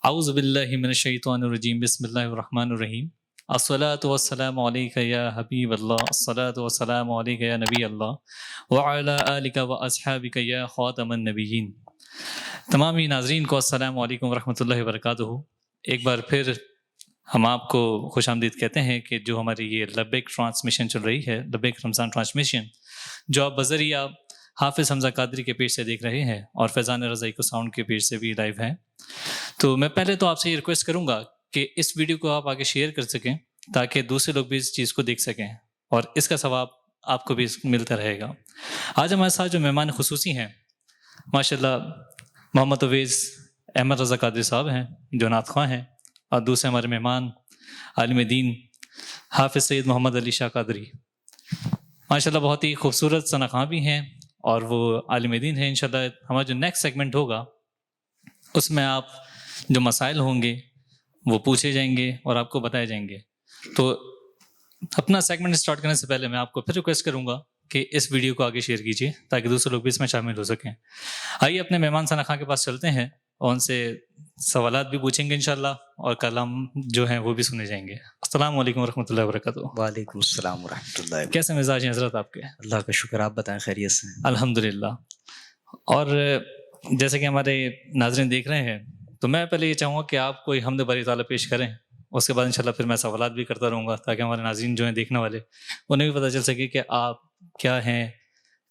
اعوذ باللہ من الشیطان الرجیم بسم اللہ الرحمن الرحیم الصلاۃ والسلام علیک یا حبیب اللہ الصلاۃ والسلام علیک یا نبی اللہ وعلی آلک واصحابک یا خاتم النبیین۔ تمام ناظرین کو السلام علیکم ورحمۃ اللہ وبرکاتہ۔ ایک بار پھر ہم آپ کو خوش آمدید کہتے ہیں کہ جو ہماری یہ لبیک ٹرانسمیشن چل رہی ہے، لبیک رمضان ٹرانسمیشن، جو آپ بذریعہ حافظ حمزہ قادری کے پیج سے دیکھ رہے ہیں اور فیضان رضائی کو ساؤنڈ کے پیج سے بھی لائیو ہیں، تو میں پہلے تو آپ سے یہ ریکویسٹ کروں گا کہ اس ویڈیو کو آپ آگے شیئر کر سکیں تاکہ دوسرے لوگ بھی اس چیز کو دیکھ سکیں اور اس کا ثواب آپ کو بھی ملتا رہے گا۔ آج ہمارے ساتھ جو مہمان خصوصی ہیں ماشاءاللہ محمد اویس احمد رضا قادری صاحب ہیں جو نعت خواں ہیں، اور دوسرے ہمارے مہمان عالم دین حافظ سید محمد علی شاہ قادری، ماشاءاللہ بہت ہی خوبصورت ثنا خواں بھی ہیں اور وہ عالم دین ہیں۔ انشاءاللہ ہمارا جو نیکسٹ سیگمنٹ ہوگا اس میں آپ جو مسائل ہوں گے وہ پوچھے جائیں گے اور آپ کو بتائے جائیں گے۔ تو اپنا سیگمنٹ اسٹارٹ کرنے سے پہلے میں آپ کو پھر ریکویسٹ کروں گا کہ اس ویڈیو کو آگے شیئر کیجیے تاکہ دوسرے لوگ بھی اس میں شامل ہو سکیں۔ آئیے اپنے مہمان ثنا خواں کے پاس چلتے ہیں اور ان سے سوالات بھی پوچھیں گے انشاءاللہ، اور کلام جو ہیں وہ بھی سنے جائیں گے۔ السلام علیکم ورحمۃ اللہ وبرکاتہ۔ وعلیکم السلام ورحمۃ اللہ۔ کیسے مزاج ہیں حضرت آپ کے؟ اللہ کا شکر، آپ بتائیں خیریت سے؟ الحمدللہ۔ اور جیسے کہ ہمارے ناظرین دیکھ رہے ہیں تو میں پہلے یہ چاہوں گا کہ آپ کوئی حمد باری تعالیٰ پیش کریں، اس کے بعد انشاءاللہ پھر میں سوالات بھی کرتا رہوں گا تاکہ ہمارے ناظرین جو ہیں دیکھنے والے انہیں بھی پتہ چل سکے کہ آپ کیا ہیں،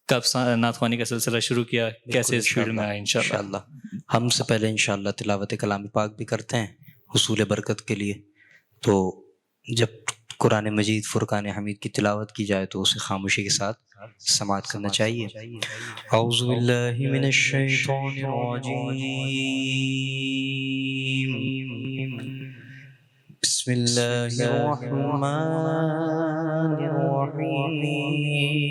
کب نعت خوانی کا سلسلہ شروع کیا، کیسے اس فیلڈ میں آئے انشاءاللہ۔ ہم سے پہلے انشاءاللہ تلاوت کلام پاک بھی کرتے ہیں حصول برکت کے لیے۔ تو جب قرآن مجید فرقان حمید کی تلاوت کی جائے تو اسے خاموشی کے ساتھ سماعت کرنا چاہیے۔ اعوذ باللہ من الشیطان الرجیم، بسم اللہ الرحمن الرحیم،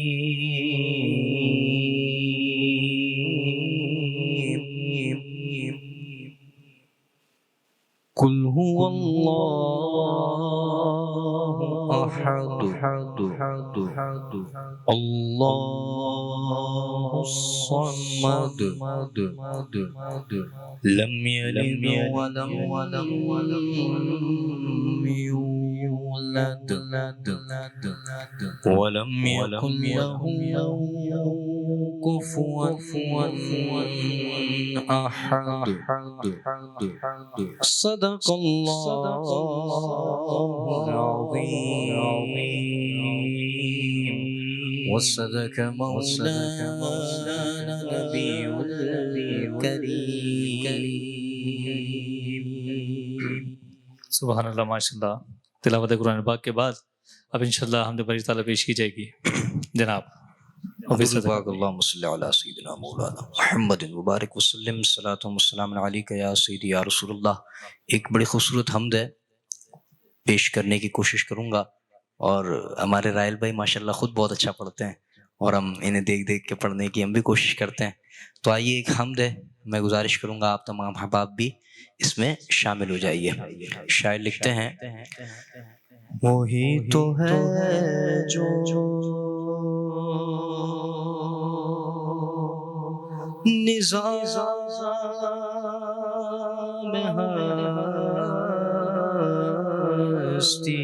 قل هو اللہ احد اللہ الصمد لم یلد ولم یولد ولم یکن له کفوا احد۔ صدق اللہ العظیم وصدق مولانا نبی الکریم۔ سبحان اللہ، ماشاءاللہ۔ تلاوت قرآن پاک کے بعد اب انشاءاللہ حمد باری تعالیٰ پیش کی جائے گی۔ جناب اللہم صلی علی سیدنا مولانا محمد مبارک وسلم، صلاۃ و سلام علیک یا سیدی یا رسول اللہ۔ ایک بڑی خوبصورت حمد ہے، پیش کرنے کی کوشش کروں گا، اور ہمارے رائل بھائی ماشاءاللہ خود بہت اچھا پڑھتے ہیں اور ہم انہیں دیکھ دیکھ کے پڑھنے کی ہم بھی کوشش کرتے ہیں۔ تو آئیے ایک حمد ہے، میں گزارش کروں گا آپ تمام احباب بھی اس میں شامل ہو جائیے۔ شاعر لکھتے ہیں، وہی تو ہے جو نظام ہستی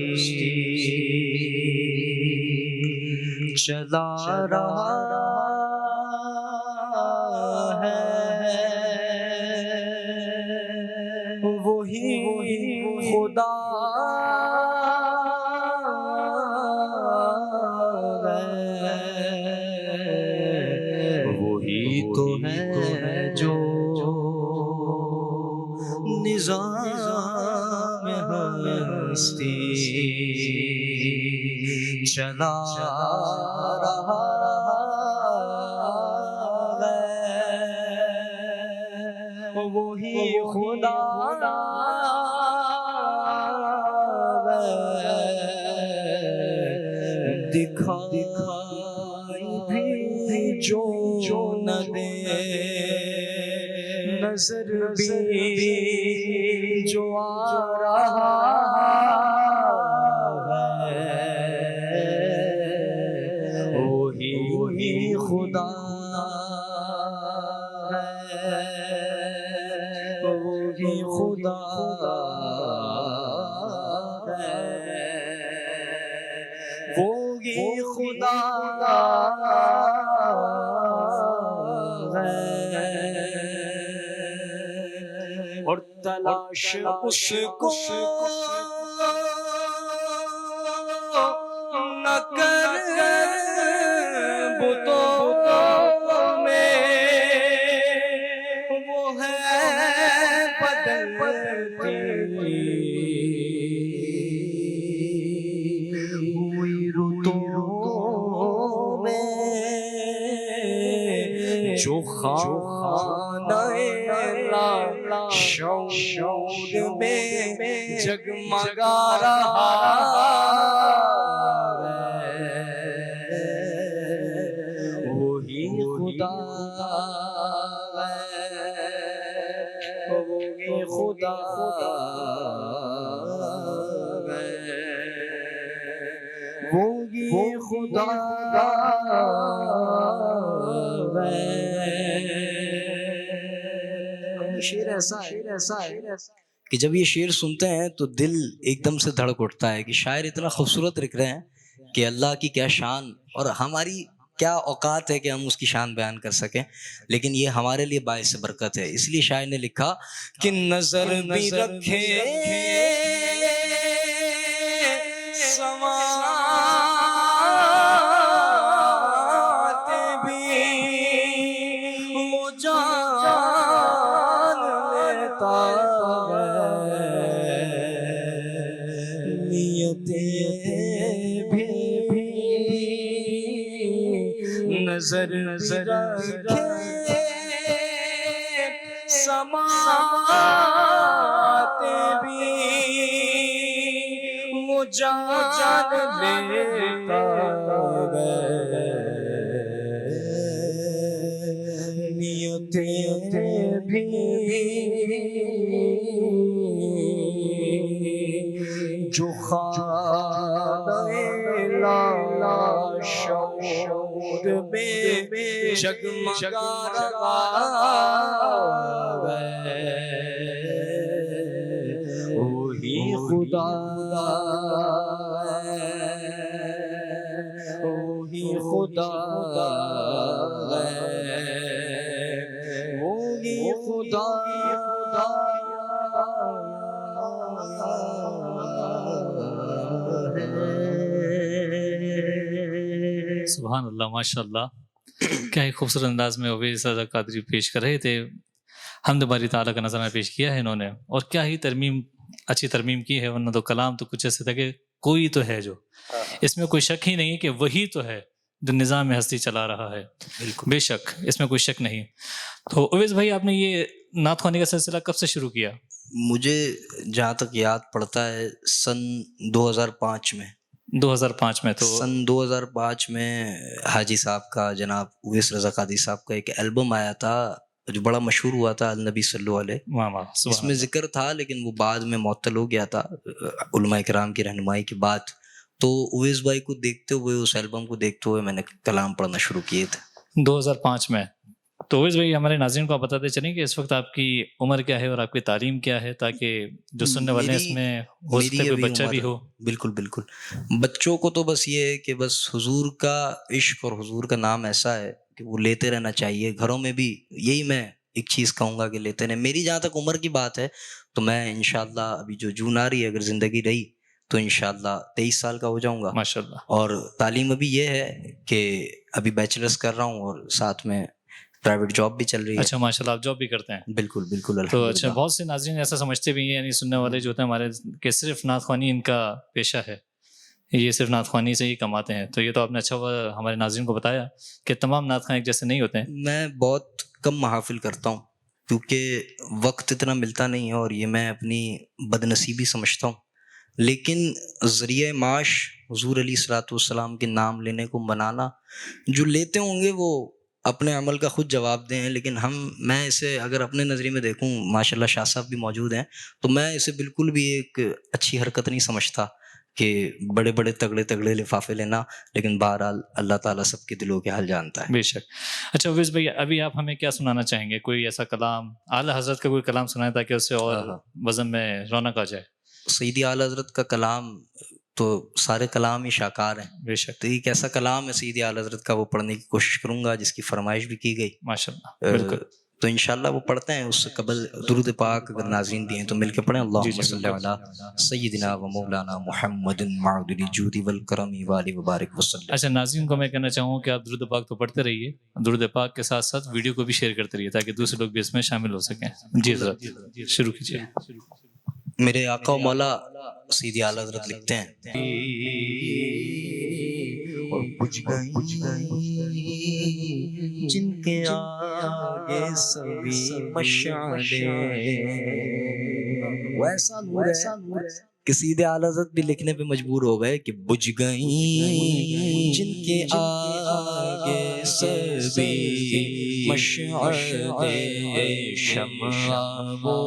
چلا رہا ہے، وہی خدا تو ہے جو نظام ہستی چلا رہا ہے، وہی خدا دکھائی بھی جو نہ دے، نظر بھی جو آ رہا ہے، وہی خدا ہے، وہی خدا تلاش اس کو نہ کر بتوں میں، وہ ہے بدلتی ہوئی رتوں میں، جو خانہ شعور میں جگمگا رہا وہی خدا وہی خدا وہی خدا شعر ایسا ہے کہ جب یہ شعر سنتے ہیں تو دل ایک دم سے دھڑک اٹھتا ہے کہ شاعر اتنا خوبصورت لکھ رہے ہیں کہ اللہ کی کیا شان اور ہماری کیا اوقات ہے کہ ہم اس کی شان بیان کر سکیں، لیکن یہ ہمارے لیے باعث برکت ہے۔ اس لیے شاعر نے لکھا کہ نظر بھی رکھے سماعت بھی وہ جان لیتا نظر رکھے سماعت بھی وہ جان لیتا نیتیں بھی جو خانہ لالا شعور میں جگمگا رہا وہی خدا وہی خدا وہی خدا سبحان اللہ، ماشاء اللہ، کیا ہی خوبصورت انداز میں اویس رضا قادری پیش کر رہے تھے۔ حمد باری تعالیٰ کا نذرانہ پیش کیا ہے انہوں نے، اور کیا ہی اچھی ترمیم کی ہے، ورنہ تو کلام تو کچھ ایسے تھا کہ کوئی تو ہے جو، اس میں کوئی شک ہی نہیں کہ وہی تو ہے جو نظام ہستی چلا رہا ہے، بے شک اس میں کوئی شک نہیں۔ تو اویس بھائی، آپ نے یہ نعت خوانی کا سلسلہ کب سے شروع کیا؟ مجھے جہاں تک یاد پڑتا ہے سن 2005 میں 2005 میں تو سن 2005 میں حاجی صاحب کا، جناب اویس رضا قادری صاحب کا ایک البم آیا تھا جو بڑا مشہور ہوا تھا، النبی صلی اللہ علیہ، اس میں ذکر تھا لیکن وہ بعد میں معطل ہو گیا تھا علماء کرام کی رہنمائی کے بعد۔ تو اویس بھائی کو دیکھتے ہوئے، اس البم کو دیکھتے ہوئے میں نے کلام پڑھنا شروع کیے تھے 2005 میں۔ تو اویس بھائی، ہمارے ناظرین کو آپ بتاتے چلیں کہ اس وقت آپ کی عمر کیا ہے اور آپ کی تعلیم کیا ہے، تاکہ جو سننے والے ہیں اس میں ہو سکتا ہے کوئی بچہ بھی ہو۔ بالکل بالکل، بچوں کو تو بس یہ ہے کہ بس حضور کا عشق اور حضور کا نام ایسا ہے کہ وہ لیتے رہنا چاہیے، گھروں میں بھی یہی میں ایک چیز کہوں گا کہ لیتے رہیں۔ میری جہاں تک عمر کی بات ہے تو میں انشاءاللہ ابھی جو جون آ رہی ہے، اگر زندگی رہی تو انشاءاللہ 23 سال کا ہو جاؤں گا، ماشاءاللہ۔ اور تعلیم ابھی یہ ہے کہ ابھی بیچلرز کر رہا ہوں اور ساتھ میں پرائیویٹ جاب بھی چل رہی ہے۔ اچھا، ماشاءاللہ، آپ جاب بھی کرتے ہیں؟ بالکل بالکل، تو اچھا، بہت سے ناظرین ایسا سمجھتے بھی ہیں، یعنی سننے والے جو ہوتے ہیں ہمارے، کہ صرف نعت خوانی ان کا پیشہ ہے، یہ صرف نعت خوانی سے ہی کماتے ہیں۔ تو یہ تو آپ نے اچھا ہمارے ناظرین کو بتایا کہ تمام نعت خوان ایک جیسے نہیں ہوتے ہیں۔ میں بہت کم محافل کرتا ہوں کیونکہ وقت اتنا ملتا نہیں ہے، اور یہ میں اپنی بد نصیبی سمجھتا ہوں، لیکن ذریعہ معاش حضور علیہ الصلوۃ والسلام کے نام لینے کو بنانا، جو لیتے ہوں گے وہ اپنے عمل کا خود جواب دیں، لیکن میں اسے اگر اپنے نظریے میں دیکھوں، ماشاءاللہ شاہ صاحب بھی موجود ہیں، تو میں اسے بالکل بھی ایک اچھی حرکت نہیں سمجھتا کہ بڑے بڑے تگڑے لفافے لینا، لیکن بہرحال اللہ تعالیٰ سب کے دلوں کے حال جانتا ہے۔ بے شک۔ اچھا اویس بھائی، ابھی آپ ہمیں کیا سنانا چاہیں گے؟ کوئی ایسا کلام اعلیٰ حضرت کا کوئی کلام سنائیں تاکہ اس سے اور وزن میں رونق آ جائے۔ سیدی اعلیٰ حضرت کا کلام تو سارے کلام ہی شاکار ہیں، بے شک۔ تو ایک ایسا کلام ہے سیدی اعلیٰ حضرت کا، وہ پڑھنے کی کوشش کروں گا جس کی فرمائش بھی کی گئی۔ ماشاءاللہ، بالکل۔ تو انشاءاللہ وہ پڑھتے ہیں. اس سے قبل درود پاک اگر ناظرین بھی ہیں تو مل کے پڑھیں. اللہم صلی علی سیدنا و مولانا محمد معدل الجود والکرم وآلہ وبارک وسلم. اچھا ناظرین کو میں کہنا چاہوں گا کہ آپ درود پاک تو پڑھتے رہیے، درود پاک کے ساتھ ساتھ ویڈیو کو بھی شیئر کرتے رہیے تاکہ دوسرے لوگ بھی اس میں شامل ہو سکیں. جی حضرت شروع کیجیے. میرے آقا و مولا سیدی اعلیٰ حضرت لکھتے ہیں اور بجھ گئی جن کے آگے سبھی مشعلیں، ویسا نور ہے کہ سیدی اعلیٰ حضرت بھی لکھنے پہ مجبور ہو گئے کہ بجھ گئی جن کے آگے سبھی مشعلیں، شمع وہ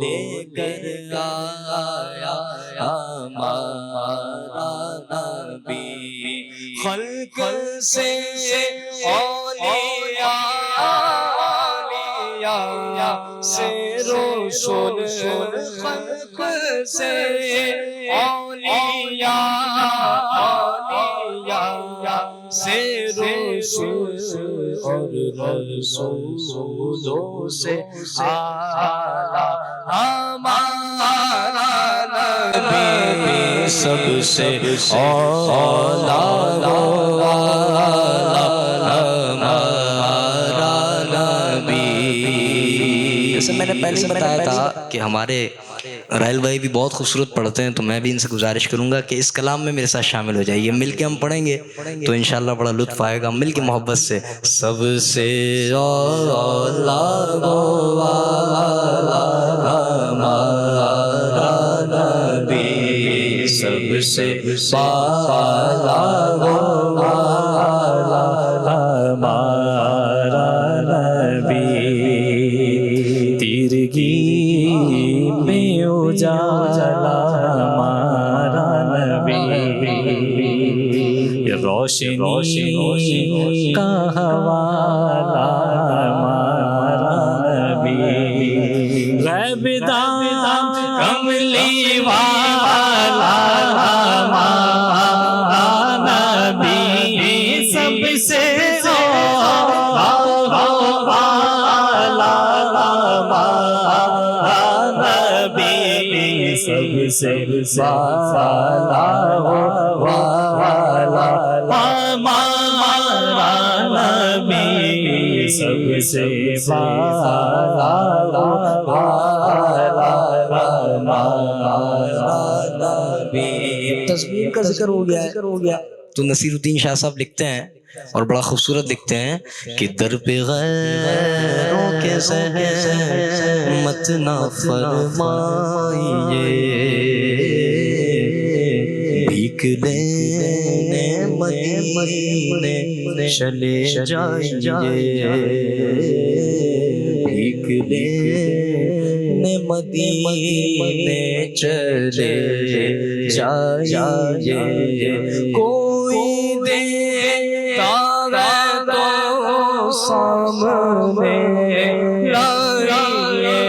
لے کر آیا ہمارا نبی، خلق سے اولیاء سے رسول، خلق سے اولیاء سے رسول اور رسولوں سے اعلیٰ ہمارا نبی، سب سے اعلیٰ جیسے میں نے پہلے بتایا تھا کہ ہمارے رائل بھائی بھی بہت خوبصورت پڑھتے ہیں، تو میں بھی ان سے گزارش کروں گا کہ اس کلام میں میرے ساتھ شامل ہو جائیے. مل کے ہم پڑھیں گے تو انشاءاللہ بڑا لطف آئے گا. مل کے محبت سے سب سے اعلیٰ ہمارا نبی، سب سے اعلیٰ ہمارا نبی، تیرگی میں اجالا ہمارا نبی، روشنی کا حوالہ ہمارا نبی، غیب دان کملی والا ہمارا نبی، سب سے سب سے والا ہمارا نبی، سب سے والا ہمارا نبی. تصویر کا ذکر ہو گیا تو نصیر الدین شاہ صاحب لکھتے ہیں اور بڑا خوبصورت لکھتے ہیں کہ در پہ غیروں کے زحمت نہ فرمائیے، بھیک لینے مدینے چلے جائیے، بھیک لینے مدینے چلے جائیے، کوئی دیتا ہے تو سامنے لائیے،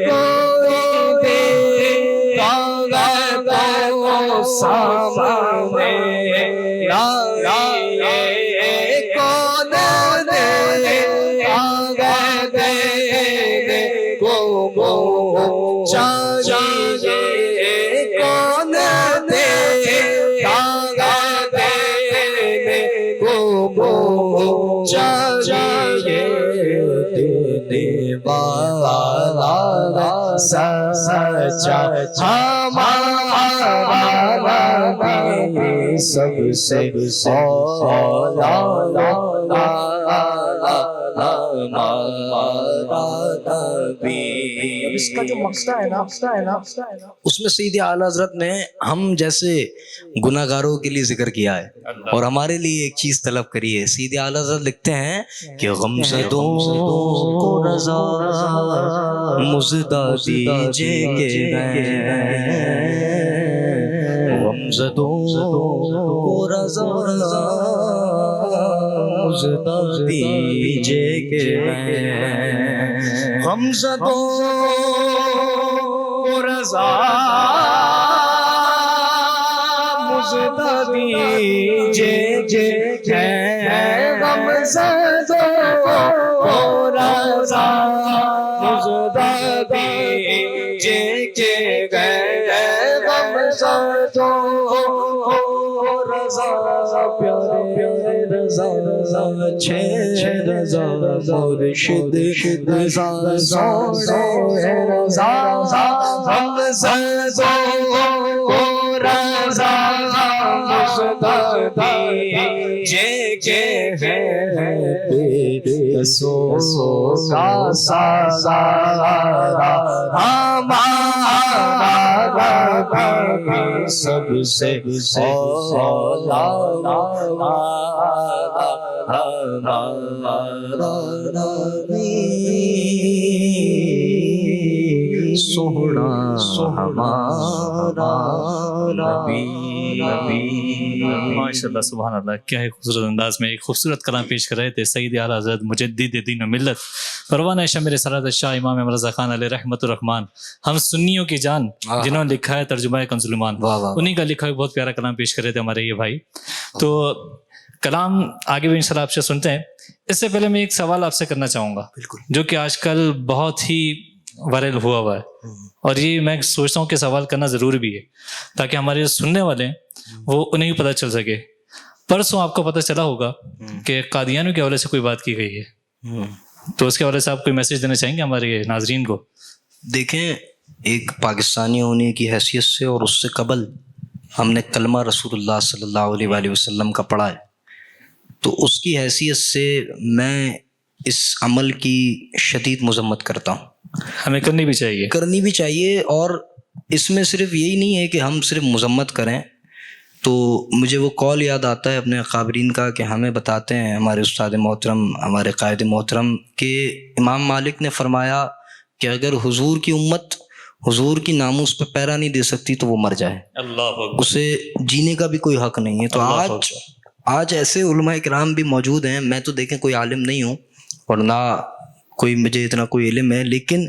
کوئی دیتا ہے تو سامنے لائیے، کون دینے کو چاہیے، کون چاہیے، دینے والا سچا ہمارا نبی، سب سے اعلیٰ ہمارا نبی. اس کا جو مقصد ہے نا اس میں سیدی اعلیٰ حضرت نے ہم جیسے گناہ گاروں کے لیے ذکر کیا ہے اور ہمارے لیے ایک چیز طلب کری ہے. سیدی اعلیٰ حضرت لکھتے ہیں کہ غمزدوں کو رضا مزدہ دیجئے کہ غمزدوں کو رضا مزدہ دیجئے کہ غمزدوں کو رضا مزدہ دیجئے کہ غمزدوں کو پیارے رضا اچھے رضا مرشد رضا سونے رضا ہم سزو رضا مصطفی جے کے ہیں سو کا سازارا ہمارا سب سے اولا سونا ہمارا نبی ماشاء اللہ سبحان اللہ، کیا ہے خوبصورت انداز میں ایک خوبصورت کلام پیش کر رہے تھے سید اعلیٰ حضرت مجدد دین و ملت پروانہ شمر سرات شاہ امام رضا خان علیہ رحمۃ الرحمان، ہم سنیوں کی جان جنہوں نے لکھا ہے ترجمہ کنز الایمان، انہیں کا لکھا ہے بہت پیارا کلام پیش کر رہے تھے ہمارے یہ بھائی. تو کلام آگے بھی انشاءاللہ آپ سے سنتے ہیں. اس سے پہلے میں ایک سوال آپ سے کرنا چاہوں گا جو کہ آج کل بہت ہی وائرل ہوا ہے، اور یہ میں سوچتا ہوں کہ سوال کرنا ضروری بھی ہے تاکہ ہمارے سننے والے ہیں وہ انہیں بھی پتہ چل سکے. پرسوں آپ کو پتہ چلا ہوگا کہ قادیانیوں کے حوالے سے کوئی بات کی گئی ہے، تو اس کے حوالے سے آپ کوئی میسج دینا چاہیں گے ہمارے ناظرین کو؟ دیکھیں، ایک پاکستانی ہونے کی حیثیت سے اور اس سے قبل ہم نے کلمہ رسول اللہ صلی اللہ علیہ وآلہ وسلم کا پڑھا ہے، تو اس کی حیثیت سے میں اس عمل کی شدید مذمت کرتا ہوں. ہمیں کرنی بھی چاہیے. اور اس میں صرف یہی نہیں ہے کہ ہم صرف مذمت کریں. تو مجھے وہ کال یاد آتا ہے اپنے اکابرین کا کہ ہمیں بتاتے ہیں ہمارے استاد محترم، ہمارے قائد محترم، کہ امام مالک نے فرمایا کہ اگر حضور کی امت حضور کی ناموس پہ پیرا نہیں دے سکتی تو وہ مر جائے، اسے جینے کا بھی کوئی حق نہیں ہے. تو آج ایسے علماء کرام بھی موجود ہیں. میں تو دیکھیں کوئی عالم نہیں ہوں اور نہ کوئی مجھے اتنا کوئی علم ہے، لیکن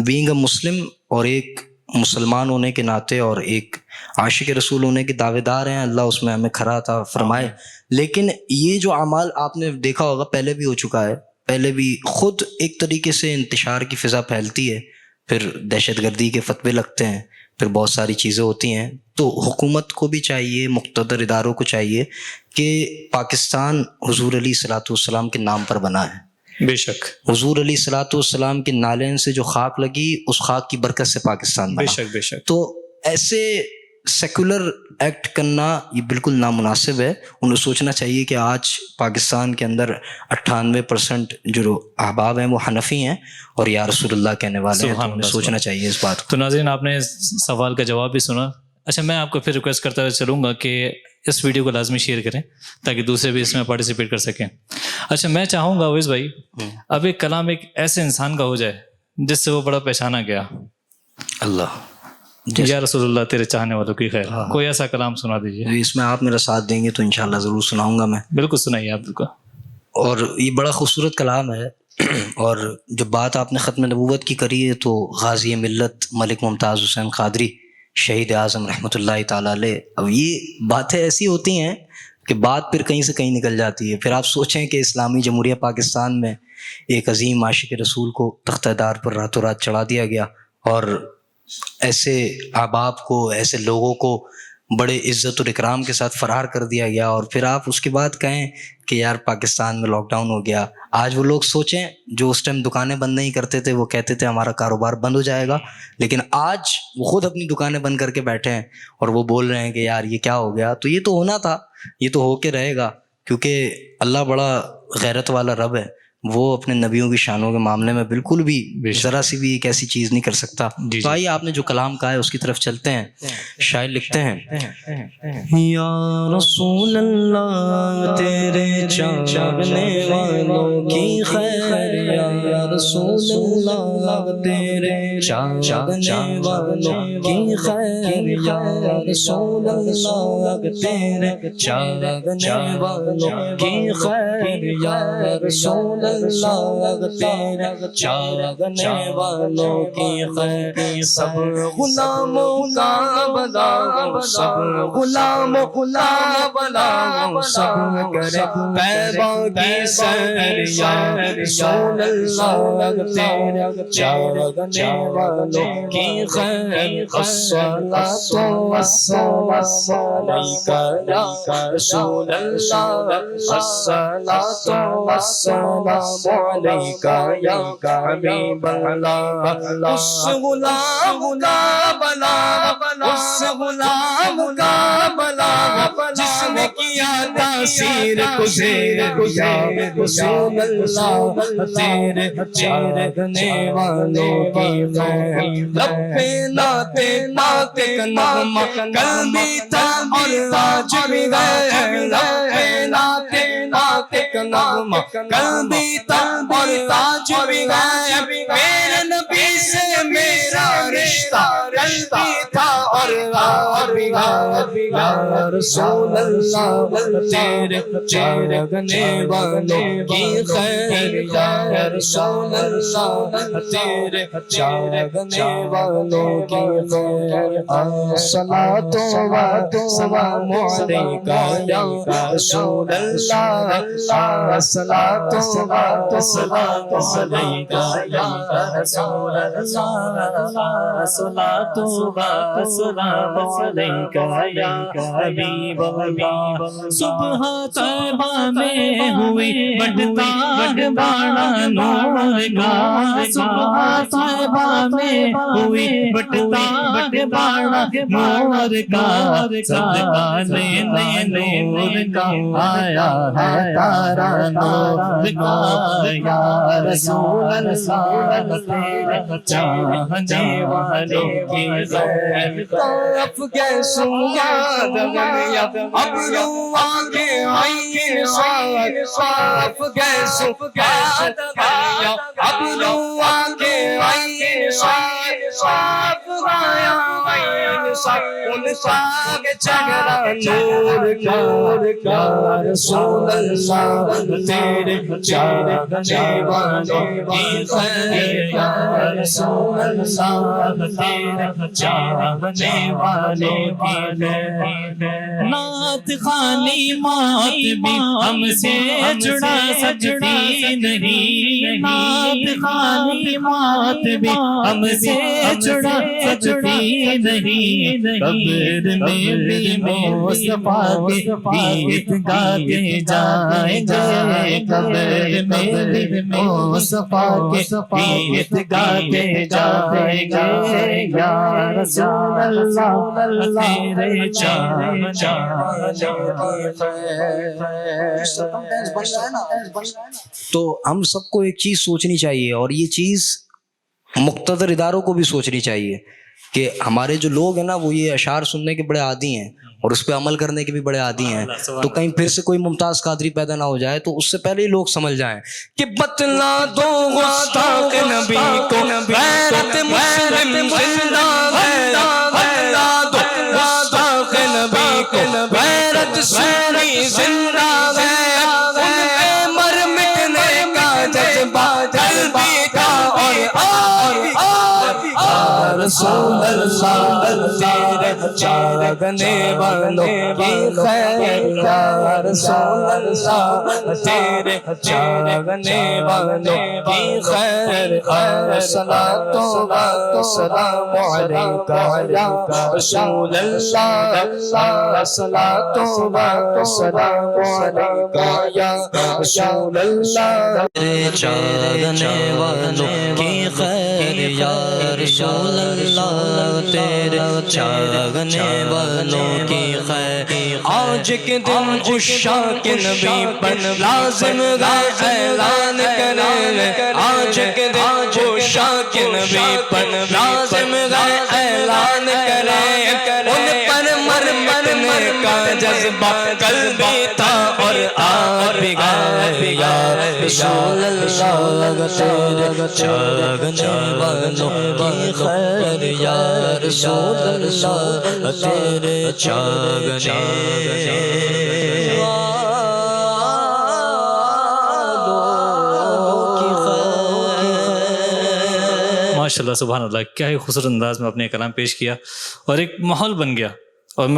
بینگ اے مسلم اور ایک مسلمان ہونے کے ناطے اور ایک عاشق رسول ہونے کے دعوے دار ہیں، اللہ اس میں ہمیں کھرا عطا فرمائے. لیکن یہ جو اعمال آپ نے دیکھا ہوگا پہلے بھی ہو چکا ہے، پہلے بھی خود ایک طریقے سے انتشار کی فضا پھیلتی ہے، پھر دہشت گردی کے فتوے لگتے ہیں، پھر بہت ساری چیزیں ہوتی ہیں. تو حکومت کو بھی چاہیے، مقتدر اداروں کو چاہیے کہ پاکستان حضور علیہ الصلوۃ والسلام کے نام پر بنا ہے. بے شک حضور علیہ الصلوۃ والسلام کے نالین سے جو خاک لگی، اس خاک کی برکت سے پاکستان بنا. بے شک. تو ایسے سیکولر ایکٹ کرنا یہ بالکل نامناسب ہے. انہیں سوچنا چاہیے کہ آج پاکستان کے اندر 98% جو احباب ہیں وہ حنفی ہیں اور یا رسول اللہ کہنے والے ہیں. تو انہیں سوچنا چاہیے اس بات کو. تو ناظرین، آپ نے سوال کا جواب بھی سنا. اچھا، میں آپ کو پھر ریکویسٹ کرتا ہوئے چلوں گا کہ اس ویڈیو کو لازمی شیئر کریں تاکہ دوسرے بھی اس میں پارٹیسپیٹ کر سکیں. اچھا، میں چاہوں گا اویس بھائی اب ایک کلام ایک ایسے انسان کا ہو جائے جس سے وہ بڑا پہچانا گیا. اللہ یا رسول اللہ تیرے چاہنے والوں کی خیر. کوئی ایسا کلام سنا دیجیے. اس میں آپ میرا ساتھ دیں گے تو انشاءاللہ ضرور سناؤں گا میں. بالکل سنائیے آپ بالکل. اور یہ بڑا خوبصورت کلام ہے. اور جو بات آپ نے ختم نبوت کی کری ہے تو غازی ملت ملک ممتاز حسین قادری شہید اعظم رحمۃ اللہ تعالیٰ علیہ. اب یہ باتیں ایسی ہوتی ہیں کہ بات پھر کہیں سے کہیں نکل جاتی ہے. پھر آپ سوچیں کہ اسلامی جمہوریہ پاکستان میں ایک عظیم عاشق رسول کو تختہ دار پر راتوں رات چڑھا دیا گیا، اور ایسے احباب کو، ایسے لوگوں کو بڑے عزت اور اکرام کے ساتھ فرار کر دیا گیا. اور پھر آپ اس کے بعد کہیں کہ یار پاکستان میں لاک ڈاؤن ہو گیا. آج وہ لوگ سوچیں جو اس ٹائم دکانیں بند نہیں کرتے تھے، وہ کہتے تھے ہمارا کاروبار بند ہو جائے گا، لیکن آج وہ خود اپنی دکانیں بند کر کے بیٹھے ہیں اور وہ بول رہے ہیں کہ یار یہ کیا ہو گیا. تو یہ تو ہونا تھا، یہ تو ہو کے رہے گا، کیونکہ اللہ بڑا غیرت والا رب ہے. وہ اپنے نبیوں کی شانوں کے معاملے میں بالکل بھی ذرا سی بھی ایک ایسی چیز نہیں کر سکتا. تو آئیے آپ نے جو کلام کہا ہے اس کی طرف چلتے ہیں. شاعر لکھتے ہیں، یا رسول اللہ تیرے چاہنے والوں کی خیر، یا رسول اللہ تیرے چاہنے والوں کی خیر، یا رسول اللہ تیرے چاہنے والوں کی خیر، یا رسول اللہ تیرے چاہنے والوں کی خیر سب غلاموں کا بلا سب غلاموں کا بلا سب کرے طیبہ کی سیر یا رسول اللہ تیرے چاہنے والوں کی خیر الصلاۃ والسلام علیک یا رسول اللہ الصلاۃ والسلام علیک یا حبیب اللہ اس غلام کا بلا اس غلام کا بلا جس نے کیا تاثیر گزیر یا رسول اللہ تیرے چاہنے والوں کی خیر لب پہ ناتے ناتے کا نغمہ قلبی تھا اور آج بھی ہے لب پہ ناتے ناتے کا نغمہ قلبی تھا اور آج بھی ہے میرے نبی سے میرا رشتہ قلبی تھا اور آج بھی ہے یا رسول اللہ تیرے چاہنے والوں کی خیر یا رسول اللہ تیرے چاہنے والوں کی خیر الصلاۃ والسلام علیک یا رسول اللہ الصلاۃ والسلام علیک یا رسول اللہ الصلاۃ والسلام علیک یا حبیب اللہ صبح طیبہ میں ہوئی بڑھتا ہے باڑا نور کا صبح طیبہ میں ہوئی بڑھتا ہے باڑا نور کا صدقہ لینے نور کا آیا ہے تارا نور کا یا رسول اللہ تیرے چاہنے والوں کی خیر طرف کیسوں یاد غنیا اب روا کے آئین سوار صاف کیسوں یاد غنیا اب روا کے آئین سوار صاف غایا آئین سوار ان پاک چہرہ نور کا یا رسول اللہ تیرے چاہنے والوں کی خیر یا رسول اللہ تیرے چاہنے والوں کی خیر نعت خوانی موت بھی ہم سے جڑا سکتی نہیں نعت خوانی موت بھی ہم سے جڑا سکتی نہیں قبر میں بھی مصطفیٰ کے گیت گاتے جائیں گے قبر میں بھی مصطفیٰ کے گیت گاتے جائیں گے یا رسول اللہ تیرے تو ہم سب کو ایک چیز سوچنی چاہیے اور یہ چیز مقتدر اداروں کو بھی سوچنی چاہیے کہ ہمارے جو لوگ ہیں نا وہ یہ اشعار سننے کے بڑے عادی ہیں اور اس پہ عمل کرنے کے بھی بڑے عادی ہیں تو کہیں پھر سے کوئی ممتاز قادری پیدا نہ ہو جائے تو اس سے پہلے ہی لوگ سمجھ جائیں کہ بتلا دو گستاخ نبی کو غیرت مسلم زندہ ہے بتلا دو گستاخ نبی کو غیرت سنی زندہ ہے ان پہ مر مٹنے کا جذبہ قلبی کا اور رسول اللہ تیرے چاہنے والوں کی خیر یا رسول اللہ تیرے چاہنے والوں کی خیر الصلاۃ والسلام علیک یا رسول اللہ الصلاۃ والسلام علیک یا رسول اللہ تیرے چاہنے والوں کی خیر یا رسول اللہ تیرے چاہنے والوں کی خیر آج کے دن عشاق نبی پر لازم ہے اعلان کریں آج کے دن عشاق نبی پر لازم ہے اعلان کریں ان پر مر مٹنے کا جذبہ قلبی تھا اور آج بھی گئے یا رسول اللہ تیرے چاہنے والوں کی خیر یا رسول اللہ تیرے چاہنے والوں ماشاء اللہ سبحان اللہ، کیا ہی خوبصورت انداز میں اپنے کلام پیش کیا اور ایک ماحول بن گیا. اور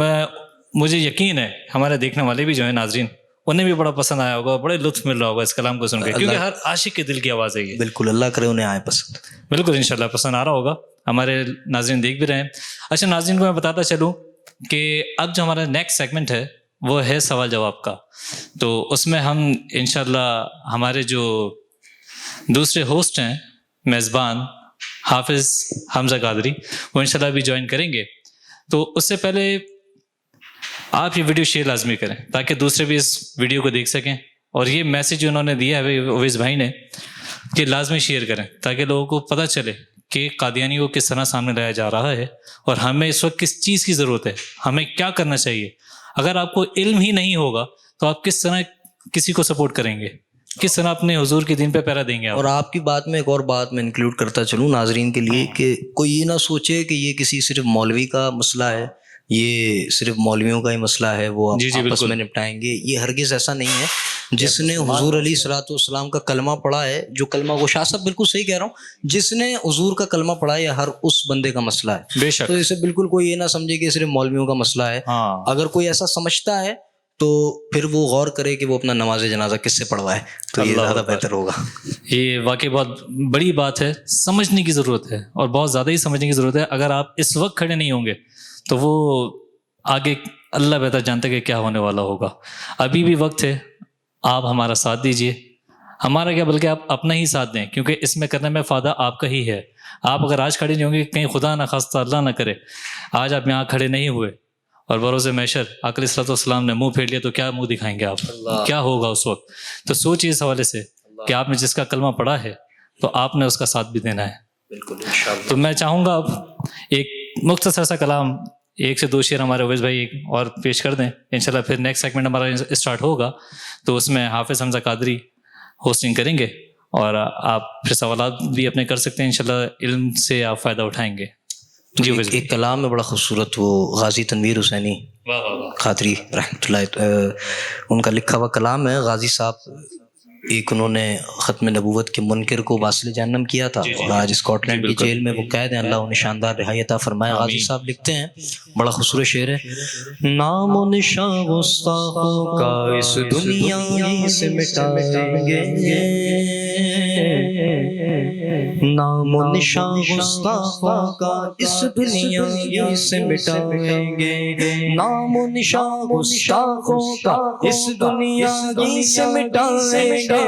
مجھے یقین ہے ہمارے دیکھنے والے بھی جو ہیں ناظرین انہیں بھی بڑا پسند آیا ہوگا، بڑے لطف مل رہا ہوگا اس کلام کو سن کے، کیونکہ ہر عاشق کے دل کی آواز ہے یہ. بالکل، اللہ کرے انہیں آئے پسند. بالکل انشاءاللہ پسند آ رہا ہوگا، ہمارے ناظرین دیکھ بھی رہے ہیں. اچھا ناظرین کو میں بتاتا چلوں کہ اب جو ہمارا نیکسٹ سیگمنٹ ہے وہ ہے سوال جواب کا. تو اس میں ہم انشاءاللہ ہمارے جو دوسرے ہوسٹ ہیں میزبان حافظ حمزہ قادری، وہ انشاءاللہ بھی جوائن کریں گے. تو اس سے پہلے آپ یہ ویڈیو شیئر لازمی کریں تاکہ دوسرے بھی اس ویڈیو کو دیکھ سکیں. اور یہ میسیج انہوں نے دیا ہے اویس بھائی نے کہ لازمی شیئر کریں تاکہ لوگوں کو پتہ چلے کہ قادیانی کو کس طرح سامنے لایا جا رہا ہے اور ہمیں اس وقت کس چیز کی ضرورت ہے، ہمیں کیا کرنا چاہیے. اگر آپ کو علم ہی نہیں ہوگا تو آپ کس طرح کسی کو سپورٹ کریں گے، کس طرح اپنے حضور کے دین پہ پیرا دیں گے آپ. اور آپ کی بات میں ایک اور بات میں انکلوڈ کرتا چلوں ناظرین کے لیے کہ کوئی یہ نہ سوچے کہ یہ کسی صرف مولوی کا مسئلہ ہے، یہ صرف مولویوں کا ہی مسئلہ ہے، وہ آپس میں نپٹائیں گے. یہ ہرگز ایسا نہیں ہے. جس نے حضور علیہ الصلوۃ والسلام کا کلمہ پڑھا ہے، جو کلمہ وہ شاہ صاحب بالکل صحیح کہہ رہا ہوں، جس نے حضور کا کلمہ پڑھا ہے ہر اس بندے کا مسئلہ ہے. بے شک. تو اسے بالکل کوئی یہ نہ سمجھے کہ صرف مولویوں کا مسئلہ ہے. اگر کوئی ایسا سمجھتا ہے تو پھر وہ غور کرے کہ وہ اپنا نماز جنازہ کس سے پڑھوائے، تو یہ زیادہ بہتر ہوگا. یہ واقعی بہت بڑی بات ہے، سمجھنے کی ضرورت ہے اور بہت زیادہ ہی سمجھنے کی ضرورت ہے. اگر آپ اس وقت کھڑے نہیں ہوں گے تو وہ آگے اللہ بہتر جانتا ہے کہ کیا ہونے والا ہوگا. ابھی بھی وقت ہے، آپ ہمارا ساتھ دیجیے. ہمارا کیا بلکہ آپ اپنا ہی ساتھ دیں، کیونکہ اس میں کرنے میں فائدہ آپ کا ہی ہے. آپ اگر آج کھڑے نہیں ہوں گے، کہیں خدا نہ خواستہ اللہ نہ کرے آج آپ یہاں کھڑے نہیں ہوئے اور بروز محشر آقا علیہ الصلوۃ والسلام نے منہ پھیر لیا تو کیا منہ دکھائیں گے آپ، کیا ہوگا اس وقت. تو سوچیے اس حوالے سے کہ آپ نے جس کا کلمہ پڑھا ہے تو آپ نے اس کا ساتھ بھی دینا ہے. بالکل انشاءاللہ. تو میں چاہوں گا اب ایک مختصر سا کلام، 1 سے 2 شعر ہمارے اویس بھائی اور پیش کر دیں. انشاءاللہ پھر نیکسٹ سیگمنٹ ہمارا اسٹارٹ ہوگا تو اس میں حافظ حمزہ قادری ہوسٹنگ کریں گے اور آپ پھر سوالات بھی اپنے کر سکتے ہیں. انشاءاللہ علم سے آپ فائدہ اٹھائیں گے. جی ایک کلام ہے بڑا خوبصورت، وہ غازی تنویر حسینی قادری رحمۃ اللہ ان کا لکھا ہوا کلام ہے. غازی صاحب ایک انہوں نے ختم نبوت کے منکر کو واصل جہنم کیا تھا اور آج اسکاٹ لینڈ کی جیل میں وہ قید ہیں. اللہ انہیں شاندار رہائی عطا فرمائے. غازی صاحب لکھتے ہیں، بڑا خوبصورت شعر ہے: نام و نشاں گستاخوں کا اس دنیا ہی سے مٹائیں گے، نام و نشاں گستاخوں کا اس دنیا ہی سے مٹائیں گے، نام و نشاں گستاخوں کا اس دنیا ہی سے مٹائیں گے.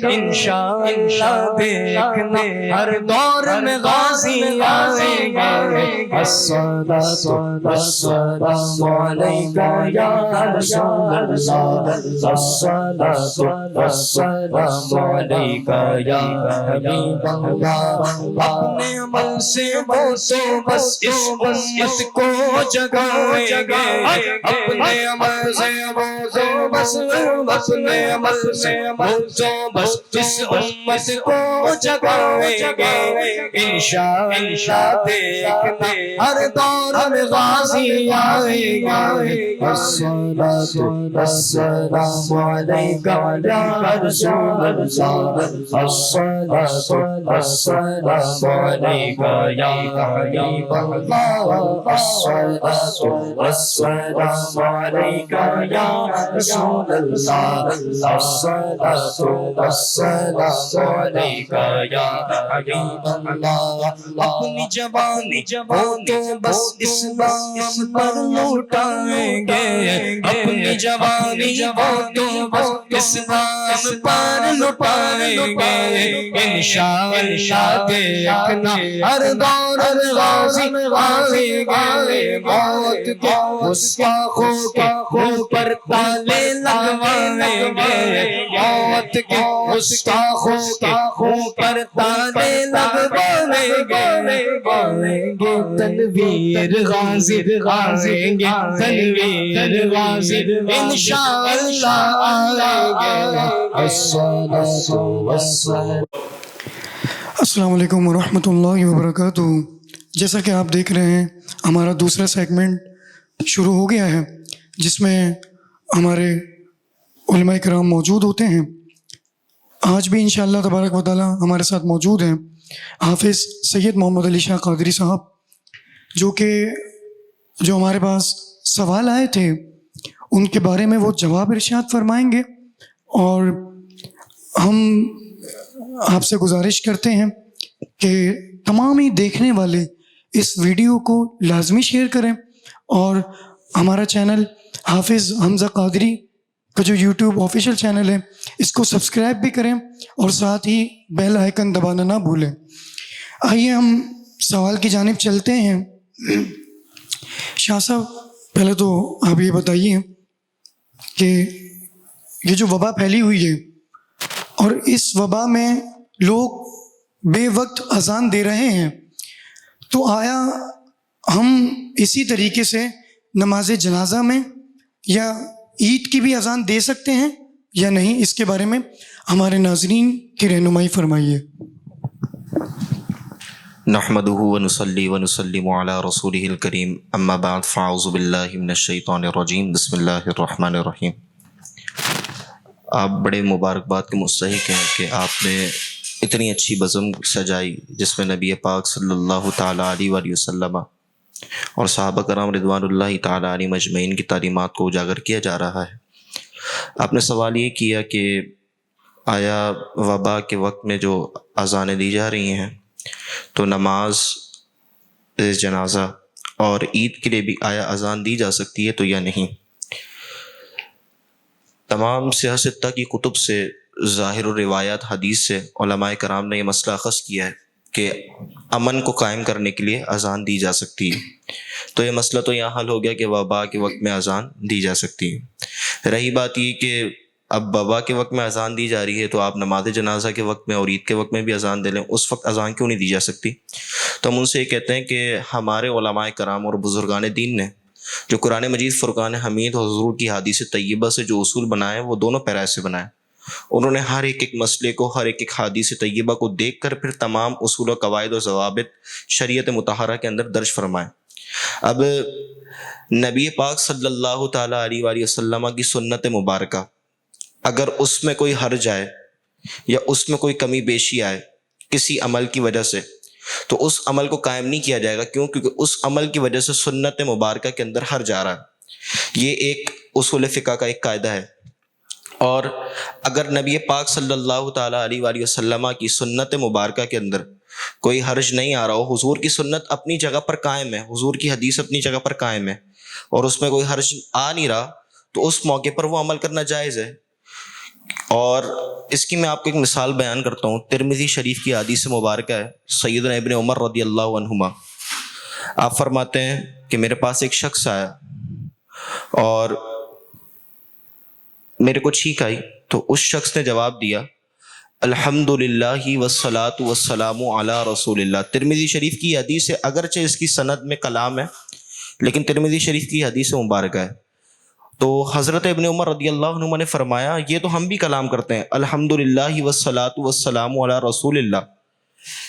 انشاءاللہ دیکھنا ہر دور میں غازی آئیں گے. الصلاۃ والسلام علیکہ یا رسول اللہ، الصلاۃ والسلام علیکہ یا حبیب اللہ. اپنے عمل سے وہ تو بس اس امت کو جگائیں گے، اپنے عمل سے وہ تو بس اپنے عمل سے تو بس اس امت کو جگائیں گے. انشاءاللہ دیکھنا ہر دور میں غازی آئیں گے. الصلاۃ والسلام علیکہ یا رسول اللہ، الصلاۃ والسلام علیکہ یا حبیب اللہ، الصلاۃ والسلام علیکہ یا رسول اللہ، الصلاۃ والسلام علیکہ یا حبیب اللہ. اپنی جوانی ہو تو بس اسلام پر لوٹائیں گے، اپنی جوانی ہو تو بس اسلام پر لوٹائیں گے. انشاءاللہ دیکھنا ہر دور غازی آئیں گے. موت کے گستاخوں کے منہ پر تالے لگوائیں گے، موت کے گستاخوں کے منہ پر تالے لگوائیں گے. آئیں گے تنویر غازی، آئیں گے تنویر غازی، انشاءاللہ آئیں گے. الصلاۃ والسلام. السلام علیکم ورحمۃ اللہ وبرکاتہ. جیسا کہ آپ دیکھ رہے ہیں ہمارا دوسرا سیگمنٹ شروع ہو گیا ہے جس میں ہمارے علماء کرام موجود ہوتے ہیں. آج بھی انشاءاللہ تبارک و تعالی ہمارے ساتھ موجود ہیں. حافظ سید محمد علی شاہ قادری صاحب، جو ہمارے پاس سوال آئے تھے ان کے بارے میں وہ جواب ارشاد فرمائیں گے، اور ہم آپ سے گزارش کرتے ہیں کہ تمام ہی دیکھنے والے اس ویڈیو کو لازمی شیئر کریں، اور ہمارا چینل حافظ حمزہ قادری کا جو یوٹیوب آفیشیل چینل ہے اس کو سبسکرائب بھی کریں، اور ساتھ ہی بیل آئیکن دبانا نہ بھولیں۔ آئیے ہم سوال کی جانب چلتے ہیں۔ شاہ صاحب، پہلے تو آپ یہ بتائیے کہ یہ جو وبا پھیلی ہوئی ہے اور اس وبا میں لوگ بے وقت اذان دے رہے ہیں، تو آیا ہم اسی طریقے سے نماز جنازہ میں یا عید کی بھی اذان دے سکتے ہیں یا نہیں؟ اس کے بارے میں ہمارے ناظرین کی رہنمائی فرمائیے۔ نحمده ونصلي ونسلم على رسوله الكريم اما بعد فاعوذ باللہ من الشیطان الرجیم بسم اللہ الرحمن الرحیم۔ آپ بڑے مبارکباد کے مستحق ہیں کہ آپ نے اتنی اچھی بزم سجائی جس میں نبی پاک صلی اللہ تعالیٰ علیہ وآلہ وسلم اور صحابہ کرام رضوان اللہ تعالیٰ علیہ مجمعین کی تعلیمات کو اجاگر کیا جا رہا ہے۔ آپ نے سوال یہ کیا کہ آیا وبا کے وقت میں جو اذانیں دی جا رہی ہیں تو نماز جنازہ اور عید کے لیے بھی آیا اذان دی جا سکتی ہے تو یا نہیں؟ تمام سیاہ ستہ کی کتب سے، ظاہر الروایات حدیث سے علماء کرام نے یہ مسئلہ اخذ کیا ہے کہ امن کو قائم کرنے کے لیے اذان دی جا سکتی ہے، تو یہ مسئلہ تو یہاں حل ہو گیا کہ وبا کے وقت میں اذان دی جا سکتی ہے۔ رہی بات یہ کہ اب وبا کے وقت میں اذان دی جا رہی ہے تو آپ نماز جنازہ کے وقت میں اور عید کے وقت میں بھی اذان دے لیں، اس وقت اذان کیوں نہیں دی جا سکتی؟ تو ہم ان سے یہ کہتے ہیں کہ ہمارے علماء کرام اور بزرگان دین نے جو قرآن مجید، فرقان حمید اور حضور کی حدیث طیبہ سے جو اصول بنائے وہ دونوں پیرائے سے بنائے۔ انہوں نے ہر ایک مسئلے کو، ہر ایک حدیث طیبہ کو دیکھ کر پھر تمام اصول و قواعد و ضوابط شریعت مطہرہ کے اندر درج فرمائے۔ اب نبی پاک صلی اللہ تعالیٰ علیہ وآلہ وسلم کی سنت مبارکہ اگر اس میں کوئی حرج آئے یا اس میں کوئی کمی بیشی آئے کسی عمل کی وجہ سے، تو اس عمل کو قائم نہیں کیا جائے گا۔ کیوں؟ کیونکہ اس عمل کی وجہ سے سنت مبارکہ کے اندر حرج آ رہا ہے۔ یہ ایک اصول فقہ کا ایک قاعدہ ہے۔ اور اگر نبی پاک صلی اللہ تعالیٰ علیہ وآلہ وسلم کی سنت مبارکہ کے اندر کوئی حرج نہیں آ رہا ہو، حضور کی سنت اپنی جگہ پر قائم ہے، حضور کی حدیث اپنی جگہ پر قائم ہے، اور اس میں کوئی حرج آ نہیں رہا، تو اس موقع پر وہ عمل کرنا جائز ہے۔ اور اس کی میں آپ کو ایک مثال بیان کرتا ہوں۔ ترمذی شریف کی حدیث مبارکہ ہے، سیدنا ابن عمر رضی اللہ عنہما آپ فرماتے ہیں کہ میرے پاس ایک شخص آیا اور میرے کو چھینک آئی، تو اس شخص نے جواب دیا الحمدللہ والصلاۃ والسلام علی رسول اللہ۔ ترمذی شریف کی حدیث ہے، اگرچہ اس کی سند میں کلام ہے لیکن ترمذی شریف کی حدیث مبارکہ ہے۔ تو حضرت ابن عمر رضی اللہ عنہ نے فرمایا یہ تو ہم بھی کلام کرتے ہیں، الحمدللہ والصلاۃ والسلام علی رسول اللہ،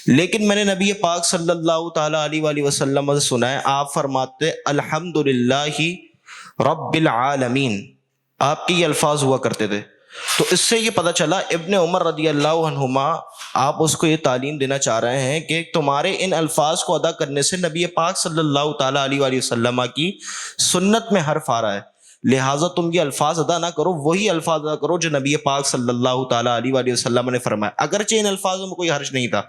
لیکن میں نے نبی پاک صلی اللہ تعالیٰ علیہ وآلہ وسلم سے سنا ہے آپ فرماتے الحمدللہ رب العالمین، آپ کے یہ الفاظ ہوا کرتے تھے۔ تو اس سے یہ پتہ چلا ابن عمر رضی اللہ عنہما آپ اس کو یہ تعلیم دینا چاہ رہے ہیں کہ تمہارے ان الفاظ کو ادا کرنے سے نبی پاک صلی اللہ تعالیٰ علیہ وآلہ وسلم کی سنت میں حرف آ رہا ہے، لہٰذا تم یہ الفاظ ادا نہ کرو، وہی الفاظ ادا کرو جو نبی پاک صلی اللہ تعالیٰ علیہ وآلہ وسلم نے فرمایا۔ اگرچہ ان الفاظوں میں کوئی حرج نہیں تھا،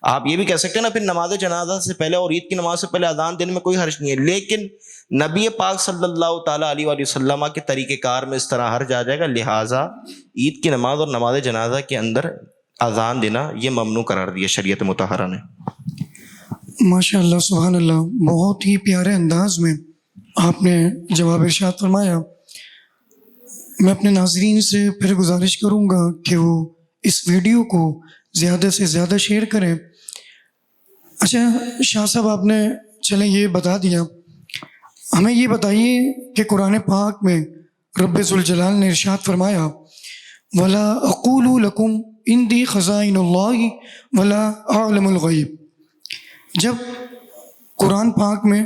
آپ یہ بھی کہہ سکتے ہیں نا پھر نماز جنازہ سے پہلے اور عید کی نماز سے پہلے اذان دینے میں کوئی حرج نہیں ہے، لیکن نبی پاک صلی اللہ تعالیٰ علیہ وآلہ وسلم کے طریقہ کار میں اس طرح حرج آ جائے گا، لہٰذا عید کی نماز اور نماز جنازہ کے اندر اذان دینا یہ ممنوع قرار دیا شریعت مطہرہ نے۔ ماشاء اللہ، سبحان اللہ، بہت ہی پیارے انداز میں آپ نے جواب ارشاد فرمایا۔ میں اپنے ناظرین سے پھر گزارش کروں گا کہ وہ اس ویڈیو کو زیادہ سے زیادہ شیئر کریں۔ اچھا شاہ صاحب، آپ نے چلیں یہ بتا دیا، ہمیں یہ بتائیے کہ قرآن پاک میں رب ذوالجلال نے ارشاد فرمایا وَلَا أَقُولُ لَكُمْ عِنْدِي خَزَائِنُ اللَّهِ وَلَا أَعْلَمُ الْغَيْبِ، جب قرآن پاک میں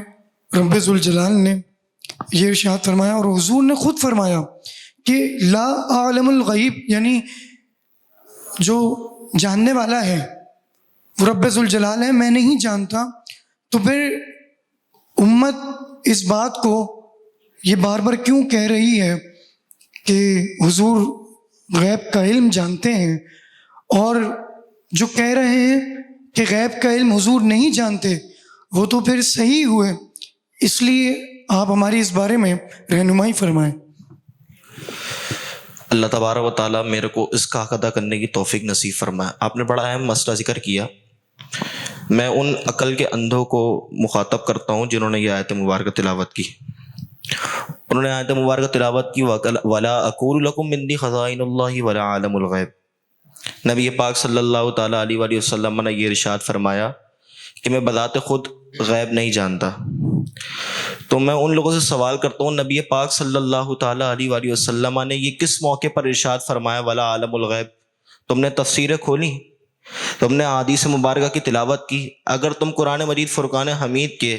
رب ذوالجلال نے یہ ارشاد فرمایا اور حضور نے خود فرمایا کہ لا اعلم الغیب، یعنی جو جاننے والا ہے وہ رب ذوالجلال ہے، میں نہیں جانتا، تو پھر امت اس بات کو یہ بار بار کیوں کہہ رہی ہے کہ حضور غیب کا علم جانتے ہیں؟ اور جو کہہ رہے ہیں کہ غیب کا علم حضور نہیں جانتے وہ تو پھر صحیح ہوئے، اس لیے آپ ہماری اس بارے میں رہنمائی فرمائیں۔ اللہ تبارک و تعالیٰ میرے کو اس کا حق ادا کرنے کی توفیق نصیب فرمائے۔ آپ نے بڑا اہم مسئلہ ذکر کیا۔ میں ان عقل کے اندھوں کو مخاطب کرتا ہوں جنہوں نے یہ آیت مبارکہ تلاوت کی۔ انہوں نے آیت مبارکہ تلاوت کی وَلَا أَقُولُ لَكُمْ عِنْدِي خَزَائِنُ اللَّهِ وَلَا أَعْلَمُ الْغَيْبَ۔ نبی پاک صلی اللہ تعالیٰ علیہ وآلہ وسلم نے یہ ارشاد فرمایا کہ میں بذات خود غیب نہیں جانتا۔ تو میں ان لوگوں سے سوال کرتا ہوں، نبی پاک صلی اللہ تعالیٰ علیہ وآلہ وسلم نے یہ کس موقع پر ارشاد فرمایا وَلَا أَعْلَمُ الْغَيْبَ؟ تم نے تفسیریں کھولی، تم نے احادیث مبارکہ کی تلاوت کی۔ اگر تم قرآن مجید فرقان حمید کے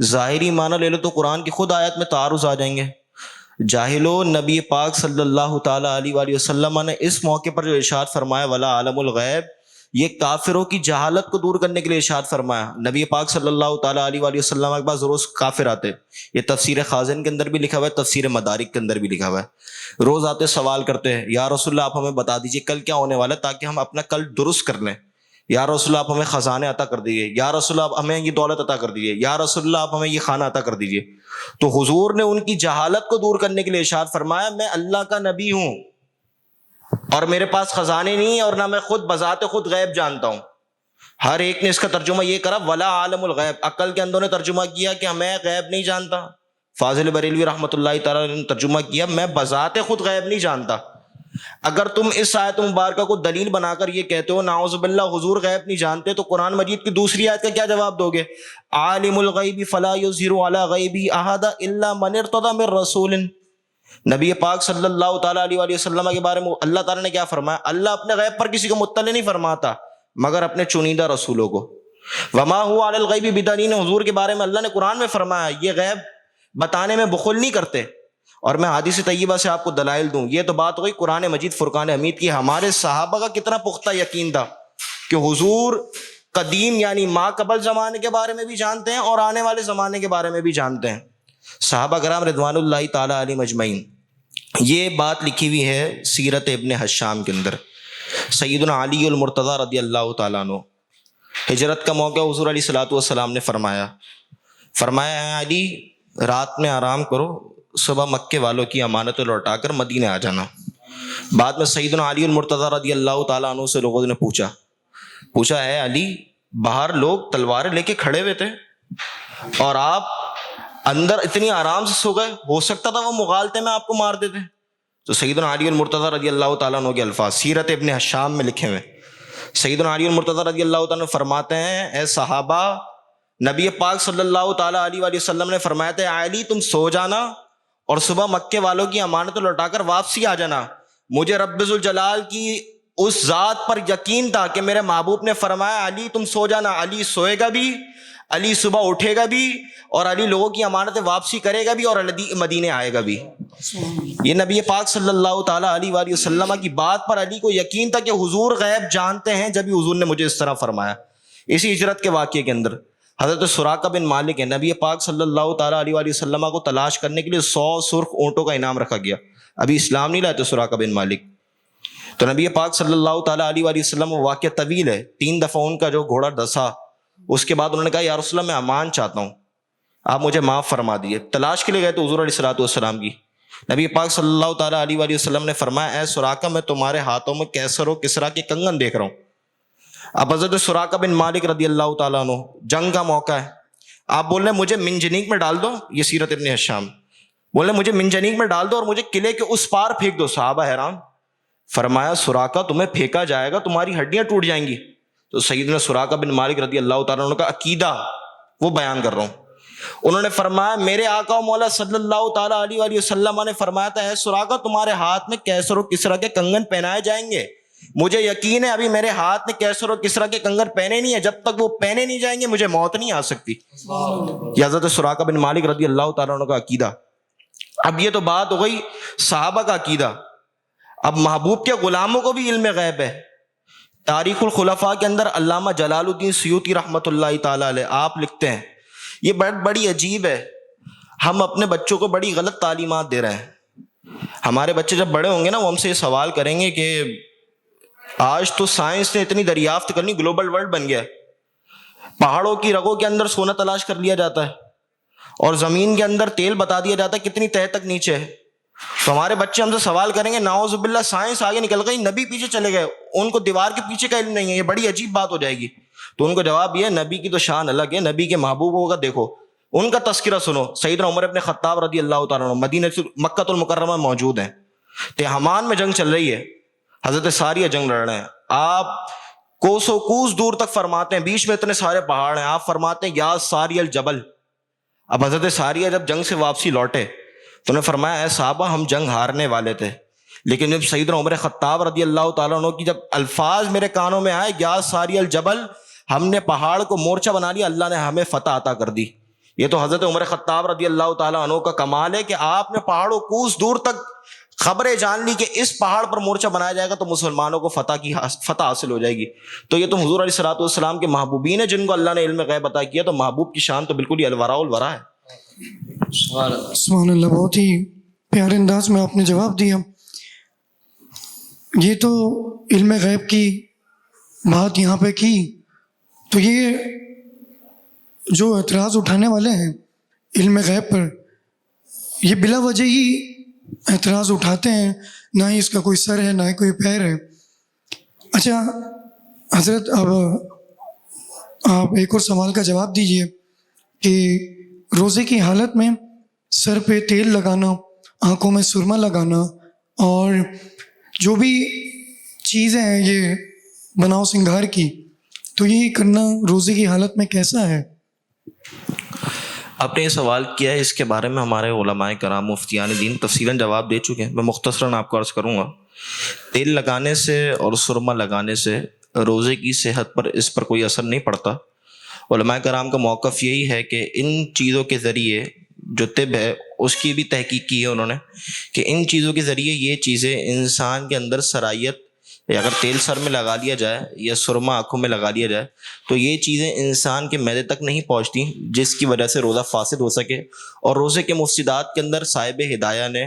ظاہری معنی لے لو تو قرآن کی خود آیت میں تعارض آ جائیں گے۔ جاہلو، نبی پاک صلی اللہ تعالیٰ علیہ وآلہ وسلم نے اس موقع پر جو ارشاد فرمایا وَلَا أَعْلَمُ الْغَيْبَ، یہ کافروں کی جہالت کو دور کرنے کے لیے ارشاد فرمایا۔ نبی پاک صلی اللہ تعالیٰ علیہ وآلہ وسلم کے پاس روز کافر آتے، یہ تفسیر خازن کے اندر بھی لکھا ہوا ہے، تفسیر مدارک کے اندر بھی لکھا ہوا ہے۔ روز آتے سوال کرتے ہیں، یا رسول اللہ آپ ہمیں بتا دیجئے کل کیا ہونے والا ہے تاکہ ہم اپنا کل درست کر لیں۔ یا رسول اللہ آپ ہمیں خزانے عطا کر دیجیے، یا رسول اللہ آپ ہمیں یہ دولت عطا کر دیجیے، یا رسول اللہ آپ ہمیں یہ کھانا عطا کر دیجیے۔ تو حضور نے ان کی جہالت کو دور کرنے کے لیے ارشاد فرمایا میں اللہ کا نبی ہوں اور میرے پاس خزانے نہیں اور نہ میں خود بذات خود غیب جانتا ہوں۔ ہر ایک نے اس کا ترجمہ یہ کرا ولا عالم الغیب، عقل کے اندروں نے ترجمہ کیا کہ میں غیب نہیں جانتا، فاضل بریلوی رحمۃ اللہ تعالیٰ نے ترجمہ کیا میں بذات خود غیب نہیں جانتا۔ اگر تم اس آیت مبارکہ کو دلیل بنا کر یہ کہتے ہو نعوذ باللہ حضور غیب نہیں جانتے، تو قرآن مجید کی دوسری آیت کا کیا جواب دو گے؟ عالم الغیب فلا یظہر علی غیبہ احدا الا من ارتضی من رسول۔ نبی پاک صلی اللہ تعالیٰ علیہ وآلہ وسلم کے بارے میں اللہ تعالیٰ نے کیا فرمایا؟ اللہ اپنے غیب پر کسی کو مطلع نہیں فرماتا مگر اپنے چنیدہ رسولوں کو۔ وما هو علی الغیب بدلین، حضور کے بارے میں اللہ نے قرآن میں فرمایا یہ غیب بتانے میں بخل نہیں کرتے۔ اور میں حدیث طیبہ سے آپ کو دلائل دوں، یہ تو بات ہوئی قرآن مجید فرقان حمید کی۔ ہمارے صحابہ کا کتنا پختہ یقین تھا کہ حضور قدیم یعنی ما قبل زمانے کے بارے میں بھی جانتے ہیں اور آنے والے زمانے کے بارے میں بھی جانتے ہیں۔ صحابہ کرام رضوان اللہ تعالیٰ علیہم اجمعین، یہ بات لکھی ہوئی ہے سیرت ابن حشام کے اندر۔ سیدنا علی المرتضیٰ رضی اللہ تعالیٰ عنہ، ہجرت کا موقع حضور علیہ الصلوۃ والسلام نے فرمایا اے علی رات میں آرام کرو، صبح مکے والوں کی امانتیں لوٹا کر مدینہ آ جانا۔ بعد میں سیدنا علی المرتضیٰ رضی اللہ تعالیٰ عنہ سے لوگوں نے پوچھا اے علی باہر لوگ تلواریں لے کے کھڑے ہوئے تھے اور آپ اندر اتنی آرام سے سو گئے، ہو سکتا تھا وہ مغالطے میں آپ کو مار دیتے۔ تو سیدنا علی المرتضیٰ رضی اللہ تعالیٰ عنہ کے الفاظ سیرت ابن حشام میں لکھے ہوئے۔ سیدنا علی المرتضیٰ رضی اللہ تعالیٰ عنہ فرماتے ہیں اے صحابہ، نبی پاک صلی اللہ تعالیٰ علیہ وآلہ وسلم نے فرمایا تھا علی تم سو جانا اور صبح مکے والوں کی امانت لوٹا کر واپسی آ جانا۔ مجھے رب ذوالجلال کی اس ذات پر یقین تھا کہ میرے محبوب نے فرمایا علی تم سو جانا، علی سوئے گا بھی، علی صبح اٹھے گا بھی، اور علی لوگوں کی امانتیں واپسی کرے گا بھی، اور علی مدینے آئے گا بھی۔ یہ نبی پاک صلی اللہ تعالیٰ علیہ وآلہ وسلم کی بات پر علی کو یقین تھا کہ حضور غیب جانتے ہیں، جب ہی حضور نے مجھے اس طرح فرمایا۔ اسی ہجرت کے واقعے کے اندر حضرت سراقہ بن مالک ہے، نبی پاک صلی اللہ تعالیٰ علیہ وآلہ وسلم کو تلاش کرنے کے لیے 100 سرخ اونٹوں کا انعام رکھا گیا۔ ابھی اسلام نہیں لائے تھے سراقہ بن مالک، تو نبی پاک صلی اللہ تعالیٰ علیہ وآلہ وسلم واقعہ طویل ہے، 3 دفعہ ان کا جو گھوڑا دسا، اس کے بعد انہوں نے کہا یا رسول اللہ میں امان چاہتا ہوں، آپ مجھے معاف فرما دیجیے۔ تلاش کے لیے گئے تو حضور علیہ الصلوۃ والسلام کی، نبی پاک صلی اللہ تعالیٰ علیہ وآلہ وسلم نے فرمایا اے سراقہ میں تمہارے ہاتھوں میں کیسر و کسرا کے کنگن دیکھ رہا ہوں۔ اب حضرت سراقہ بن مالک رضی اللہ تعالیٰ عنہ، جنگ کا موقع ہے، آپ بول رہے ہیں مجھے منجنیق میں ڈال دو، یہ سیرت ابن حشام، بول رہے مجھے منجنیق میں ڈال دو اور مجھے قلعے کے اس پار پھینک دو۔ صحابہ حیران، فرمایا سراقہ تمہیں پھینکا جائے گا تمہاری ہڈیاں ٹوٹ جائیں گی۔ تو سیدنا سراقہ بن مالک رضی اللہ تعالیٰ عنہ کا عقیدہ وہ بیان کر رہا ہوں۔ انہوں نے فرمایا میرے آقا و مولا صلی اللہ تعالیٰ علیہ وآلہ وسلم نے فرمایا تھا اے سراقہ تمہارے ہاتھ میں کیسر و کسرا کے کنگن پہنائے جائیں گے، مجھے یقین ہے ابھی میرے ہاتھ میں کیسر و کسرا کے کنگن پہنے نہیں ہیں، جب تک وہ پہنے نہیں جائیں گے مجھے موت نہیں آ سکتی۔ یہ حضرت سراقہ بن مالک رضی اللہ تعالیٰ عنہ کا عقیدہ۔ اب یہ تو بات ہو گئی صحابہ کا عقیدہ، اب محبوب کے غلاموں کو بھی علم غیب ہے۔ تاریخ الخلفاء کے اندر علامہ جلال الدین سیوطی رحمۃ اللہ تعالیٰ علیہ آپ لکھتے ہیں، یہ بڑی عجیب ہے، ہم اپنے بچوں کو بڑی غلط تعلیمات دے رہے ہیں. ہمارے بچے جب بڑے ہوں گے نا، وہ ہم سے یہ سوال کریں گے کہ آج تو سائنس نے اتنی دریافت کرنی، گلوبل ورلڈ بن گیا ہے، پہاڑوں کی رگوں کے اندر سونا تلاش کر لیا جاتا ہے اور زمین کے اندر تیل بتا دیا جاتا ہے کتنی تہ تک نیچے ہے. تو ہمارے بچے ہم سے سوال کریں گے، نعوذ باللہ سائنس آگے نکل گئی، نبی پیچھے چلے گئے، ان کو دیوار کے پیچھے کا علم نہیں ہے، یہ بڑی عجیب بات ہو جائے گی. تو ان کو جواب یہ ہے، نبی کی تو شان الگ ہے، نبی کے محبوبوں کا دیکھو، ان کا تذکرہ سنو. سیدنا عمر ابن خطاب رضی اللہ تعالیٰ عنہ مدینہ مکہ المکرمہ موجود ہیں، تہمان میں جنگ چل رہی ہے، حضرت ساریہ جنگ لڑ رہے ہیں، آپ کوسوں کوس دور تک فرماتے ہیں، بیچ میں اتنے سارے پہاڑ ہیں، آپ فرماتے ہیں یا ساری الجبل. اب حضرت ساریہ جب جنگ سے واپسی لوٹے تو انہوں نے فرمایا، اے صحابہ ہم جنگ ہارنے والے تھے، لیکن جب سیدنا عمر خطاب رضی اللہ تعالیٰ عنہ کی جب الفاظ میرے کانوں میں آئے، یا ساری الجبل، ہم نے پہاڑ کو مورچہ بنا لیا، اللہ نے ہمیں فتح عطا کر دی. یہ تو حضرت عمر خطاب رضی اللہ تعالیٰ عنہ کا کمال ہے کہ آپ نے پہاڑوں کوس دور تک خبریں جان لی کہ اس پہاڑ پر مورچہ بنایا جائے گا تو مسلمانوں کو فتح حاصل ہو جائے گی. تو یہ تو حضور علیہ الصلوۃ والسلام کے محبوبین ہیں جن کو اللہ نے علم غیب عطا کیا، تو محبوب کی شان تو بالکل ہی الوراء الورا ہے. سبحان اللہ، بہت ہی پیارے انداز میں آپ نے جواب دیا. یہ تو علم غیب کی بات یہاں پہ کی، تو یہ جو اعتراض اٹھانے والے ہیں علم غیب پر، یہ بلا وجہ ہی اعتراض اٹھاتے ہیں، نہ ہی اس کا کوئی سر ہے نہ ہی کوئی پیر ہے. اچھا حضرت، اب آپ ایک اور سوال کا جواب دیجئے کہ روزے کی حالت میں سر پہ تیل لگانا، آنکھوں میں سرما لگانا اور جو بھی چیزیں ہیں یہ بناؤ سنگھار کی، تو یہ کرنا روزے کی حالت میں کیسا ہے؟ آپ نے یہ سوال کیا ہے، اس کے بارے میں ہمارے علماء کرام مفتیان دین تفصیلاً جواب دے چکے ہیں، میں مختصراً آپ کو عرض کروں گا. تیل لگانے سے اور سرما لگانے سے روزے کی صحت پر اس پر کوئی اثر نہیں پڑتا. علماء کرام کا موقف یہی ہے کہ ان چیزوں کے ذریعے جو طب ہے اس کی بھی تحقیق کی ہے انہوں نے، کہ ان چیزوں کے ذریعے یہ چیزیں انسان کے اندر صلاحیت، اگر تیل سر میں لگا لیا جائے یا سرما آنکھوں میں لگا لیا جائے تو یہ چیزیں انسان کے معدے تک نہیں پہنچتی، جس کی وجہ سے روزہ فاسد ہو سکے. اور روزے کے مفسدات کے اندر صاحب ہدایہ نے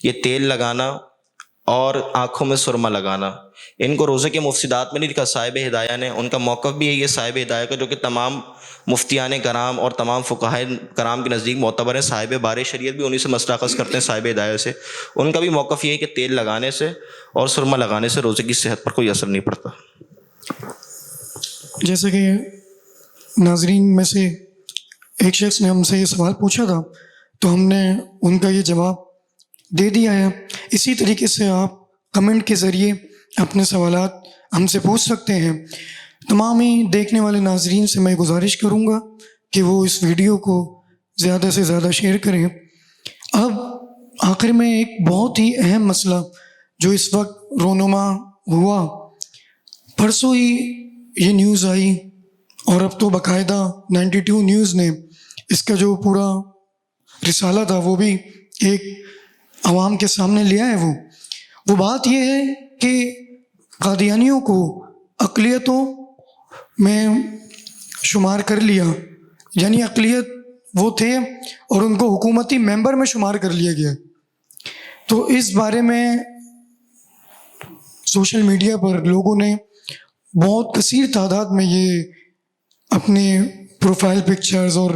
یہ تیل لگانا اور آنکھوں میں سرما لگانا، ان کو روزے کے مفسدات میں نہیں لکھا. صاحب ہدایہ نے، ان کا موقف بھی ہے یہ صاحب ہدایہ کا، جو کہ تمام مفتیان کرام اور تمام فقہاء کرام کے نزدیک معتبر ہیں. صاحب بار شریعت بھی انہی سے مسئلہ اخذ کرتے ہیں، صاحب ہدایہ سے. ان کا بھی موقف یہ ہے کہ تیل لگانے سے اور سرما لگانے سے روزے کی صحت پر کوئی اثر نہیں پڑتا. جیسے کہ ناظرین میں سے ایک شخص نے ہم سے یہ سوال پوچھا تھا تو ہم نے ان کا یہ جواب دے دیا ہے. اسی طریقے سے آپ کمنٹ کے ذریعے اپنے سوالات ہم سے پوچھ سکتے ہیں. تمام ہی دیکھنے والے ناظرین سے میں گزارش کروں گا کہ وہ اس ویڈیو کو زیادہ سے زیادہ شیئر کریں. اب آخر میں ایک بہت ہی اہم مسئلہ جو اس وقت رونما ہوا، پرسوں ہی یہ نیوز آئی اور اب تو باقاعدہ 92 نیوز نے اس کا جو پورا رسالہ تھا وہ بھی ایک عوام کے سامنے لیا ہے. وہ بات یہ ہے کہ قادیانیوں کو اقلیتوں میں شمار کر لیا، یعنی اقلیت وہ تھے اور ان کو حکومتی ممبر میں شمار کر لیا گیا. تو اس بارے میں سوشل میڈیا پر لوگوں نے بہت کثیر تعداد میں یہ اپنے پروفائل پکچرز اور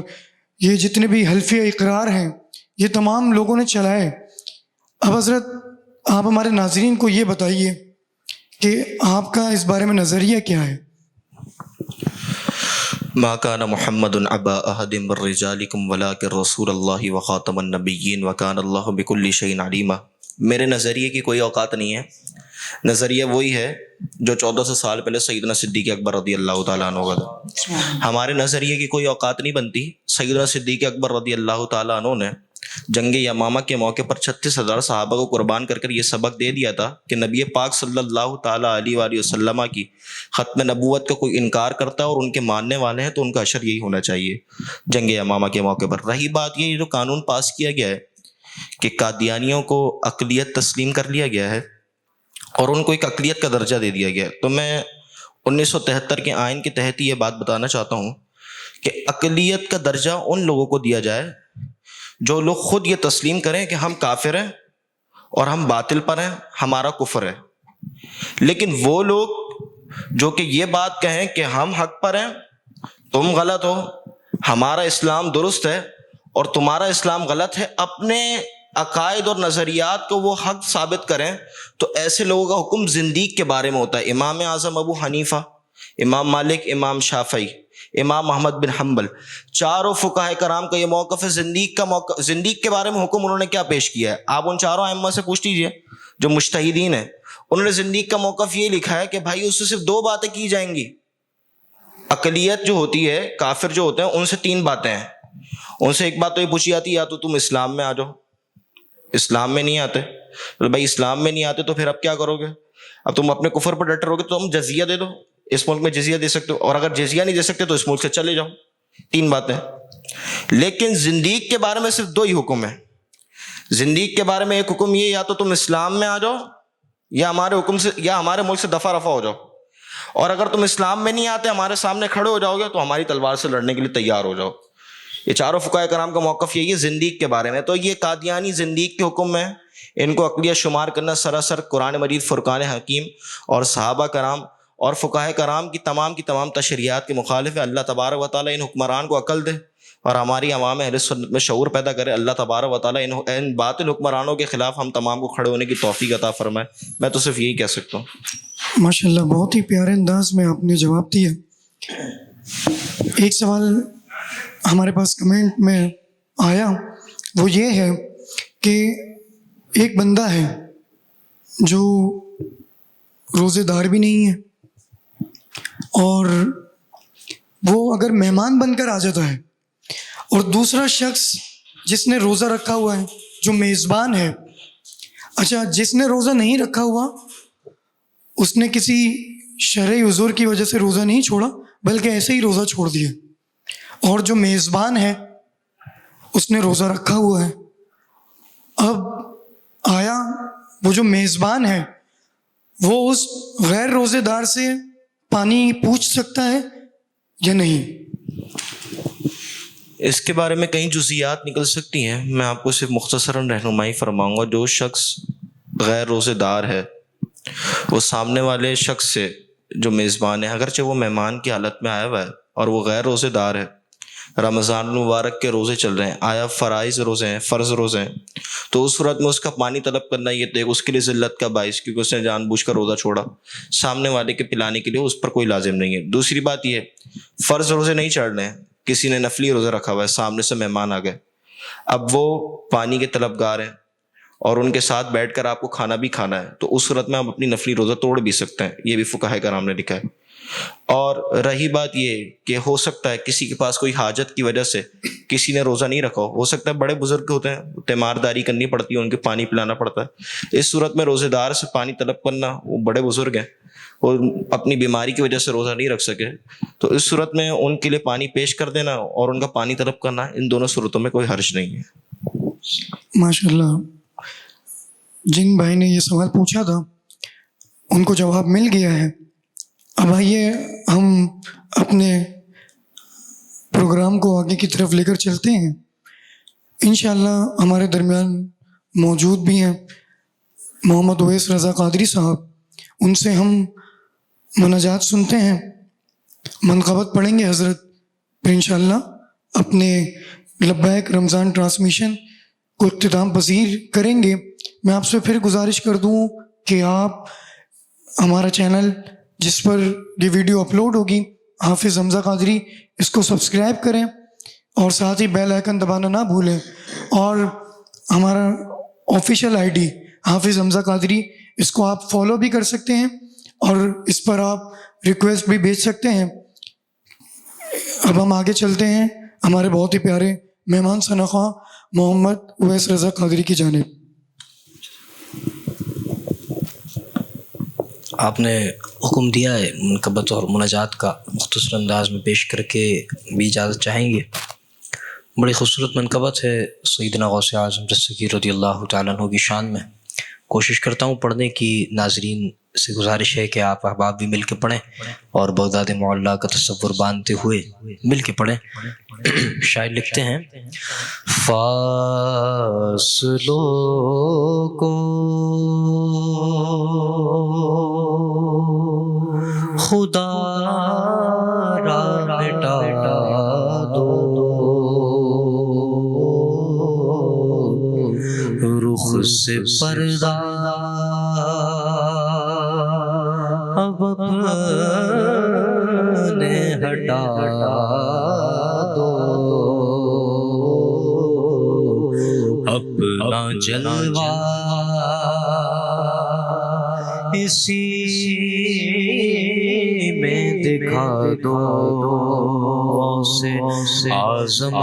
یہ جتنے بھی حلفیہ اقرار ہیں یہ تمام لوگوں نے چلائے. اب حضرت آپ ہمارے ناظرین کو یہ بتائیے کہ آپ کا اس بارے میں نظریہ کیا ہے؟ ما کان محمد ابا احد من رجالکم ولکن رسول اللہ وخاتم النبیین وکان اللہ بکل شیء علیما. میرے نظریے کی کوئی اوقات نہیں ہے، نظریہ وہی ہے جو 1400 سال پہلے سیدنا صدیق اکبر رضی اللہ تعالیٰ عنہ کا تھا. ہمارے نظریے کی کوئی اوقات نہیں بنتی. سیدنا صدیق اکبر رضی اللہ تعالیٰ عنہ نے جنگ یمامہ کے موقع پر 36,000 صحابہ کو قربان کر کر یہ سبق دے دیا تھا کہ نبی پاک صلی اللہ تعالیٰ علیہ وآلہ وسلم کی ختم نبوت کا کوئی انکار کرتا ہے اور ان کے ماننے والے ہیں تو ان کا اشر یہی ہونا چاہیے جنگ یمامہ کے موقع پر. رہی بات یہ جو قانون پاس کیا گیا ہے کہ قادیانیوں کو اقلیت تسلیم کر لیا گیا ہے اور ان کو ایک اقلیت کا درجہ دے دیا گیا ہے، تو میں 1973 کے آئین کے تحت یہ بات بتانا چاہتا ہوں کہ اقلیت کا درجہ ان لوگوں کو دیا جائے جو لوگ خود یہ تسلیم کریں کہ ہم کافر ہیں اور ہم باطل پر ہیں، ہمارا کفر ہے، لیکن وہ لوگ جو کہ یہ بات کہیں کہ ہم حق پر ہیں، تم غلط ہو، ہمارا اسلام درست ہے اور تمہارا اسلام غلط ہے، اپنے عقائد اور نظریات کو وہ حق ثابت کریں، تو ایسے لوگوں کا حکم زندیق کے بارے میں ہوتا ہے۔ امام اعظم ابو حنیفہ، امام مالک، امام شافعی، امام احمد بن حنبل، چاروں فقہائے کرام کا یہ موقف ہے۔ زندیق کا موقف، زندیق کے بارے میں حکم انہوں نے کیا پیش کیا ہے؟ آپ ان چاروں ائمہ سے پوچھ لیجئے جو مجتہدین ہیں، انہوں نے زندیق کا موقف یہ لکھا ہے کہ بھائی اس سے صرف 2 باتیں کی جائیں گی۔ اقلیت جو ہوتی ہے، کافر جو ہوتے ہیں، ان سے 3 باتیں ہیں۔ ان سے ایک بات تو یہ پوچھی جاتی ہے، یا تو تم اسلام میں آ جاؤ، اسلام میں نہیں آتے، تو بھائی اسلام میں نہیں آتے تو پھر اب کیا کرو گے؟ اب تم اپنے کفر پر ڈٹے رہو گے تو تم جزیہ دے دو، اس ملک میں جزیہ دے سکتے ہو، اور اگر جزیہ نہیں دے سکتے تو اس ملک سے چلے جاؤ۔ 3 باتیں۔ لیکن زندیق کے بارے میں صرف 2 ہی حکم ہیں۔ زندیق کے بارے میں ایک حکم یہ، یا تو تم اسلام میں آ جاؤ یا ہمارے حکم سے، یا ہمارے ملک سے دفع رفع ہو جاؤ، اور اگر تم اسلام میں نہیں آتے، ہمارے سامنے کھڑے ہو جاؤ گے تو ہماری تلوار سے لڑنے کے لیے تیار ہو جاؤ۔ یہ چاروں فقہائے کرام کا موقف یہی ہے زندیق کے بارے میں۔ تو یہ قادیانی زندیق کے حکم میں ان کو عقلیہ شمار کرنا سراسر قرآن مجید، فرقان حکیم اور صحابہ کرام اور فقہائے کرام کی تمام تشریعات کے مخالف ہے۔ اللہ تبارک و تعالیٰ ان حکمران کو عقل دے اور ہماری عوام اہل سنت میں شعور پیدا کرے۔ اللہ تبارک و تعالیٰ ان باطل حکمرانوں کے خلاف ہم تمام کو کھڑے ہونے کی توفیق عطا فرمائے۔ میں تو صرف یہی کہہ سکتا ہوں۔ ماشاءاللہ، بہت ہی پیارے انداز میں آپ نے جواب دیا۔ ایک سوال ہمارے پاس کمنٹ میں آیا، وہ یہ ہے کہ ایک بندہ ہے جو روزے دار بھی نہیں ہے، اور وہ اگر مہمان بن کر آ جاتا ہے، اور دوسرا شخص جس نے روزہ رکھا ہوا ہے جو میزبان ہے، اچھا جس نے روزہ نہیں رکھا ہوا اس نے کسی شرعی عذر کی وجہ سے روزہ نہیں چھوڑا بلکہ ایسے ہی روزہ چھوڑ دیا، اور جو میزبان ہے اس نے روزہ رکھا ہوا ہے۔ اب آیا وہ جو میزبان ہے وہ اس غیر روزے دار سے پانی پوچھ سکتا ہے یا نہیں؟ اس کے بارے میں کئی جزیات نکل سکتی ہیں، میں آپ کو صرف مختصراً رہنمائی فرماؤں گا۔ جو شخص غیر روزے دار ہے وہ سامنے والے شخص سے جو میزبان ہے، اگرچہ وہ مہمان کی حالت میں آیا ہوا ہے اور وہ غیر روزے دار ہے، رمضان المبارک کے روزے چل رہے ہیں، آیا فرائض روزے ہیں، فرض روزے ہیں، تو اس صورت میں اس کا پانی طلب کرنا یہ تو اس کے لیے ذلت کا باعث، کیونکہ اس نے جان بوجھ کر روزہ چھوڑا، سامنے والے کے پلانے کے لیے اس پر کوئی لازم نہیں ہے۔ دوسری بات یہ، فرض روزے نہیں چڑھ رہے ہیں، کسی نے نفلی روزہ رکھا ہوا ہے، سامنے سے مہمان آ گئے، اب وہ پانی کے طلبگار ہیں اور ان کے ساتھ بیٹھ کر آپ کو کھانا بھی کھانا ہے، تو اس صورت میں آپ اپنی نفلی روزہ توڑ بھی سکتے ہیں، یہ بھی فقہائے کرام نے لکھا ہے۔ اور رہی بات یہ کہ ہو سکتا ہے کسی کے پاس کوئی حاجت کی وجہ سے کسی نے روزہ نہیں رکھا ہو سکتا ہے بڑے بزرگ ہوتے ہیں، تیمارداری کرنی پڑتی ہے، ان کے پانی پلانا پڑتا ہے، اس صورت میں روزے دار سے پانی طلب کرنا، وہ بڑے بزرگ ہیں، وہ اپنی بیماری کی وجہ سے روزہ نہیں رکھ سکے، تو اس صورت میں ان کے لیے پانی پیش کر دینا اور ان کا پانی طلب کرنا، ان دونوں صورتوں میں کوئی حرج نہیں ہے۔ ماشاءاللہ، جن بھائی نے یہ سوال پوچھا تھا ان کو جواب مل گیا ہے۔ اب آئیے ہم اپنے پروگرام کو آگے کی طرف لے کر چلتے ہیں۔ انشاءاللہ ہمارے درمیان موجود بھی ہیں محمد اویس رضا قادری صاحب، ان سے ہم مناجات سنتے ہیں، منقبت پڑھیں گے حضرت، پھر انشاءاللہ اپنے لبیک رمضان ٹرانسمیشن کو اختتام پذیر کریں گے۔ میں آپ سے پھر گزارش کر دوں کہ آپ ہمارا چینل جس پر یہ ویڈیو اپلوڈ ہوگی، حافظ حمزہ قادری، اس کو سبسکرائب کریں اور ساتھ ہی بیل آئیکن دبانا نہ بھولیں، اور ہمارا آفیشیل آئی ڈی حافظ حمزہ قادری، اس کو آپ فالو بھی کر سکتے ہیں اور اس پر آپ ریکویسٹ بھی بھیج سکتے ہیں۔ اب ہم آگے چلتے ہیں ہمارے بہت ہی پیارے مہمان خواہ محمد اویس رضا قادری کی جانب۔ آپ نے حکم دیا ہے منقبت اور مناجات کا، مختصر انداز میں پیش کر کے بھی اجازت چاہیں گے۔ بڑی خوبصورت منقبت ہے سیدنا غوث اعظم دستگیر رضی اللہ تعالیٰ عنہ کی شان میں، کوشش کرتا ہوں پڑھنے کی، ناظرین سے گزارش ہے کہ آپ احباب بھی مل کے پڑھیں اور بغداد معلیٰ کا تصور باندھتے ہوئے مل کے پڑھیں۔ شاعر لکھتے ہیں فاصلوں کو خدا را مٹا دو، رخ سے پردہ اب اپنے ہٹا دو، اپنا جلوہ اسی میں دکھا دو، سے اعظم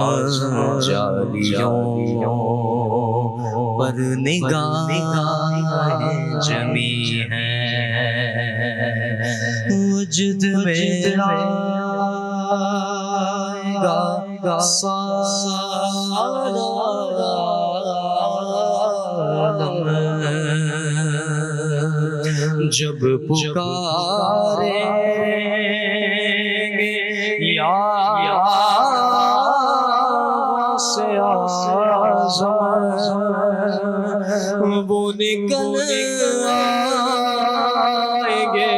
جالیوں پر نگاہ جمی ہے، وجد میرا گا سارا جب پکاریں گے یا سے اعظم، وہ نکل آئیں گے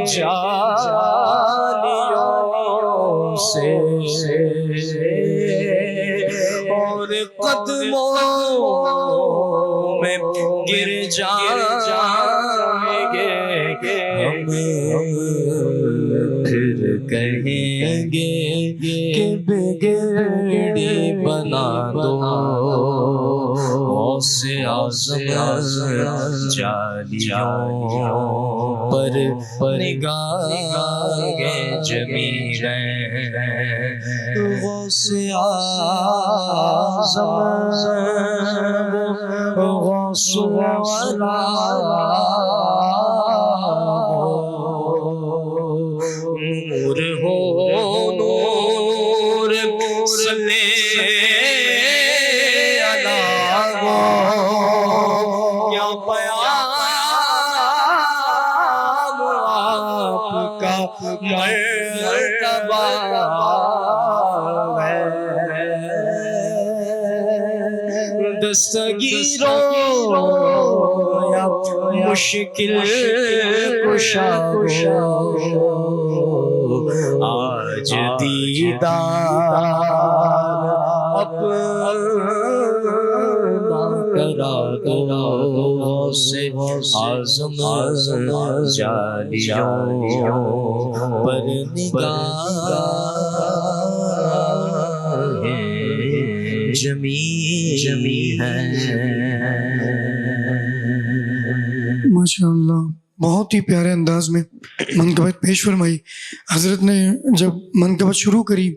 جالیوں سے اور قدموں میں گر جائیں گے، پھر کہیں گے کہ بگڑی بنا دو، سے اعظم جالیوں پر نگاہیں جمی رہیں، سے اعظم غوث ولا نور ہو نور صلی علی یا پیام آپ کا مرتبہ ہے، دستگیروں یا مشکل کشا آج دیدار اپنا کرا دو، سے اعظم جالیوں پر نگاہیں جمی ہے۔ ماشاء اللہ، بہت ہی پیارے انداز میں منقبت پیش فرمائی۔ حضرت نے جب منقبت شروع کری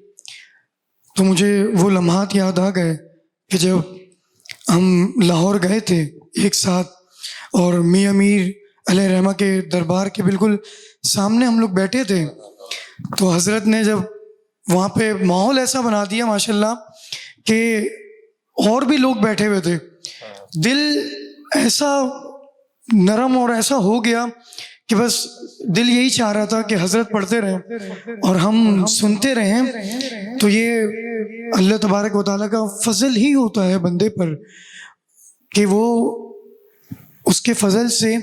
تو مجھے وہ لمحات یاد آ گئے کہ جب ہم لاہور گئے تھے ایک ساتھ اور میاں میر علیہ رحمہ کے دربار کے بالکل سامنے ہم لوگ بیٹھے تھے، تو حضرت نے جب وہاں پہ ماحول ایسا بنا دیا ماشاءاللہ کہ اور بھی لوگ بیٹھے ہوئے تھے، دل ایسا نرم اور ایسا ہو گیا کہ بس دل یہی چاہ رہا تھا کہ حضرت پڑھتے رہیں اور ہم سنتے رہیں۔ تو یہ اللہ تبارک و تعالیٰ کا فضل ہی ہوتا ہے بندے پر کہ وہ اس کے فضل سے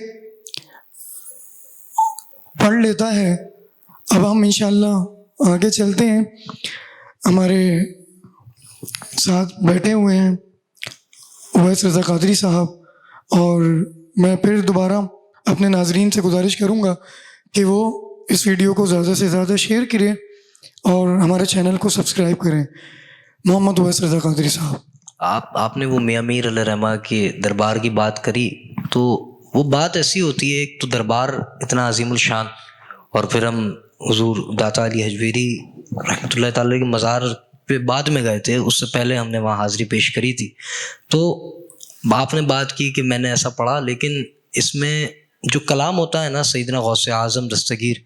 پڑھ لیتا ہے۔ اب ہم انشاءاللہ آگے چلتے ہیں، ہمارے ساتھ بیٹھے ہوئے ہیں اویس رضا قادری صاحب، اور میں پھر دوبارہ اپنے ناظرین سے گزارش کروں گا کہ وہ اس ویڈیو کو زیادہ سے زیادہ شیئر کریں اور ہمارے چینل کو سبسکرائب کریں۔ محمد اویس رضا قادری صاحب، آپ نے وہ میاں میر علیہ رحمہ کے دربار کی بات کری، تو وہ بات ایسی ہوتی ہے، ایک تو دربار اتنا عظیم الشان، اور پھر ہم حضور داتا علی حجویری رحمۃ اللہ تعالی کے مزار پہ بعد میں گئے تھے، اس سے پہلے ہم نے وہاں حاضری پیش کری تھی۔ تو آپ نے بات کی کہ میں نے ایسا پڑھا، لیکن اس میں جو کلام ہوتا ہے نا سیدنا غوث اعظم دستگیر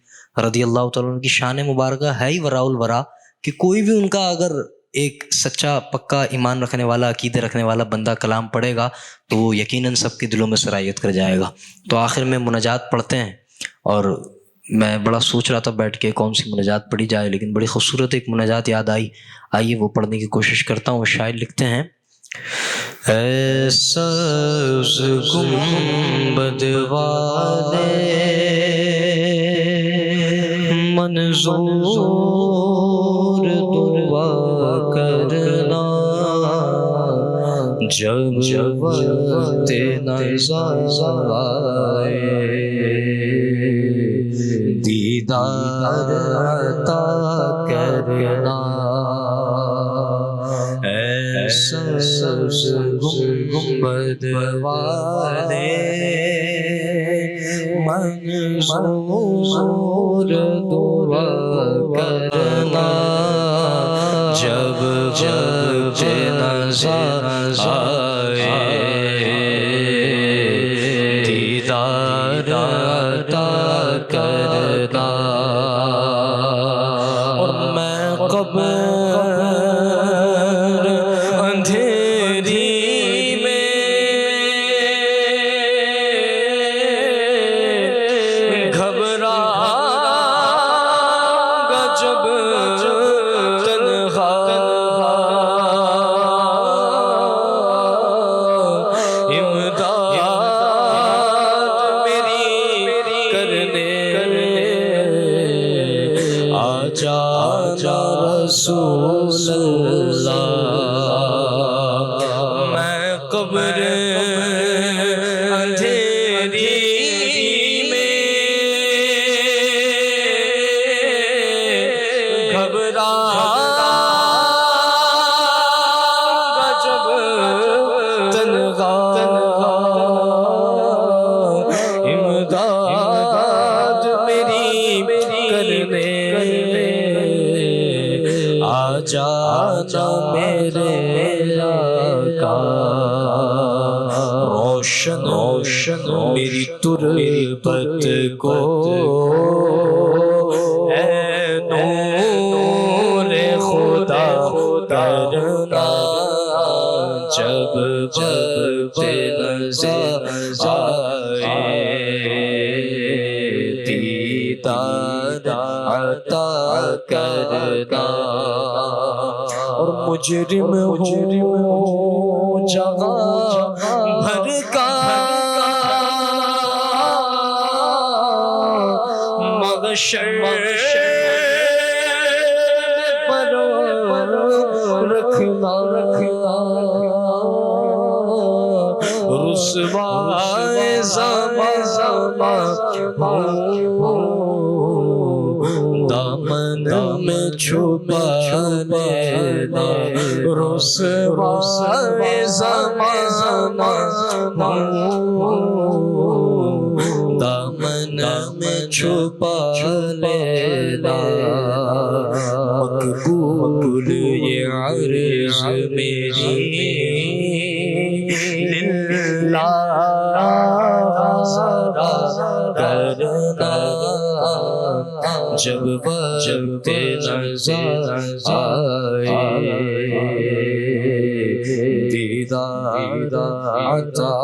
رضی اللہ تعالیٰ عنہ کی شان مبارکہ ہے ہی وراء الورا، کہ کوئی بھی ان کا اگر ایک سچا پکا ایمان رکھنے والا عقیدے رکھنے والا بندہ کلام پڑھے گا تو وہ یقیناً سب کے دلوں میں سرایت کر جائے گا۔ تو آخر میں مناجات پڑھتے ہیں، اور میں بڑا سوچ رہا تھا بیٹھ کے کون سی مناجات پڑھی جائے، لیکن بڑی خوبصورت ایک مناجات یاد آئی، آئیے وہ پڑھنے کی کوشش کرتا ہوں۔ شاعر لکھتے ہیں، اے سبز گنبد والے منظور دعا کرنا، جب وقت نظر آئے دیدار عطا کرنا، اے سبز گنبد والے منظور دعا کرنا، جب وقت نظر آئے دیدار عطا کرنا، اور میں قبر اندھیری میں گھبرا گا جب تنہا، امداد میری کرنے آ جانا رسول اللہ، میں قبر اندھیری میں گھبرا جب تنہا، امداد میری کرنے آ جانا میرے آقا، روشن میری تربت کو اے نور خدا کرنا، جب وقت نظر آئے دیدار عطا کرنا، اور مجرم ہوں جہاں بھر کا محشر پر رکھنا، رسوائے زمان دامن میں چھپا لینا، رسوائے زمان دامن میں چھپا لینا، مقبول یہ عرض میری للہ ذرا کرنا، جب وقت نظر آئے دیدار عطا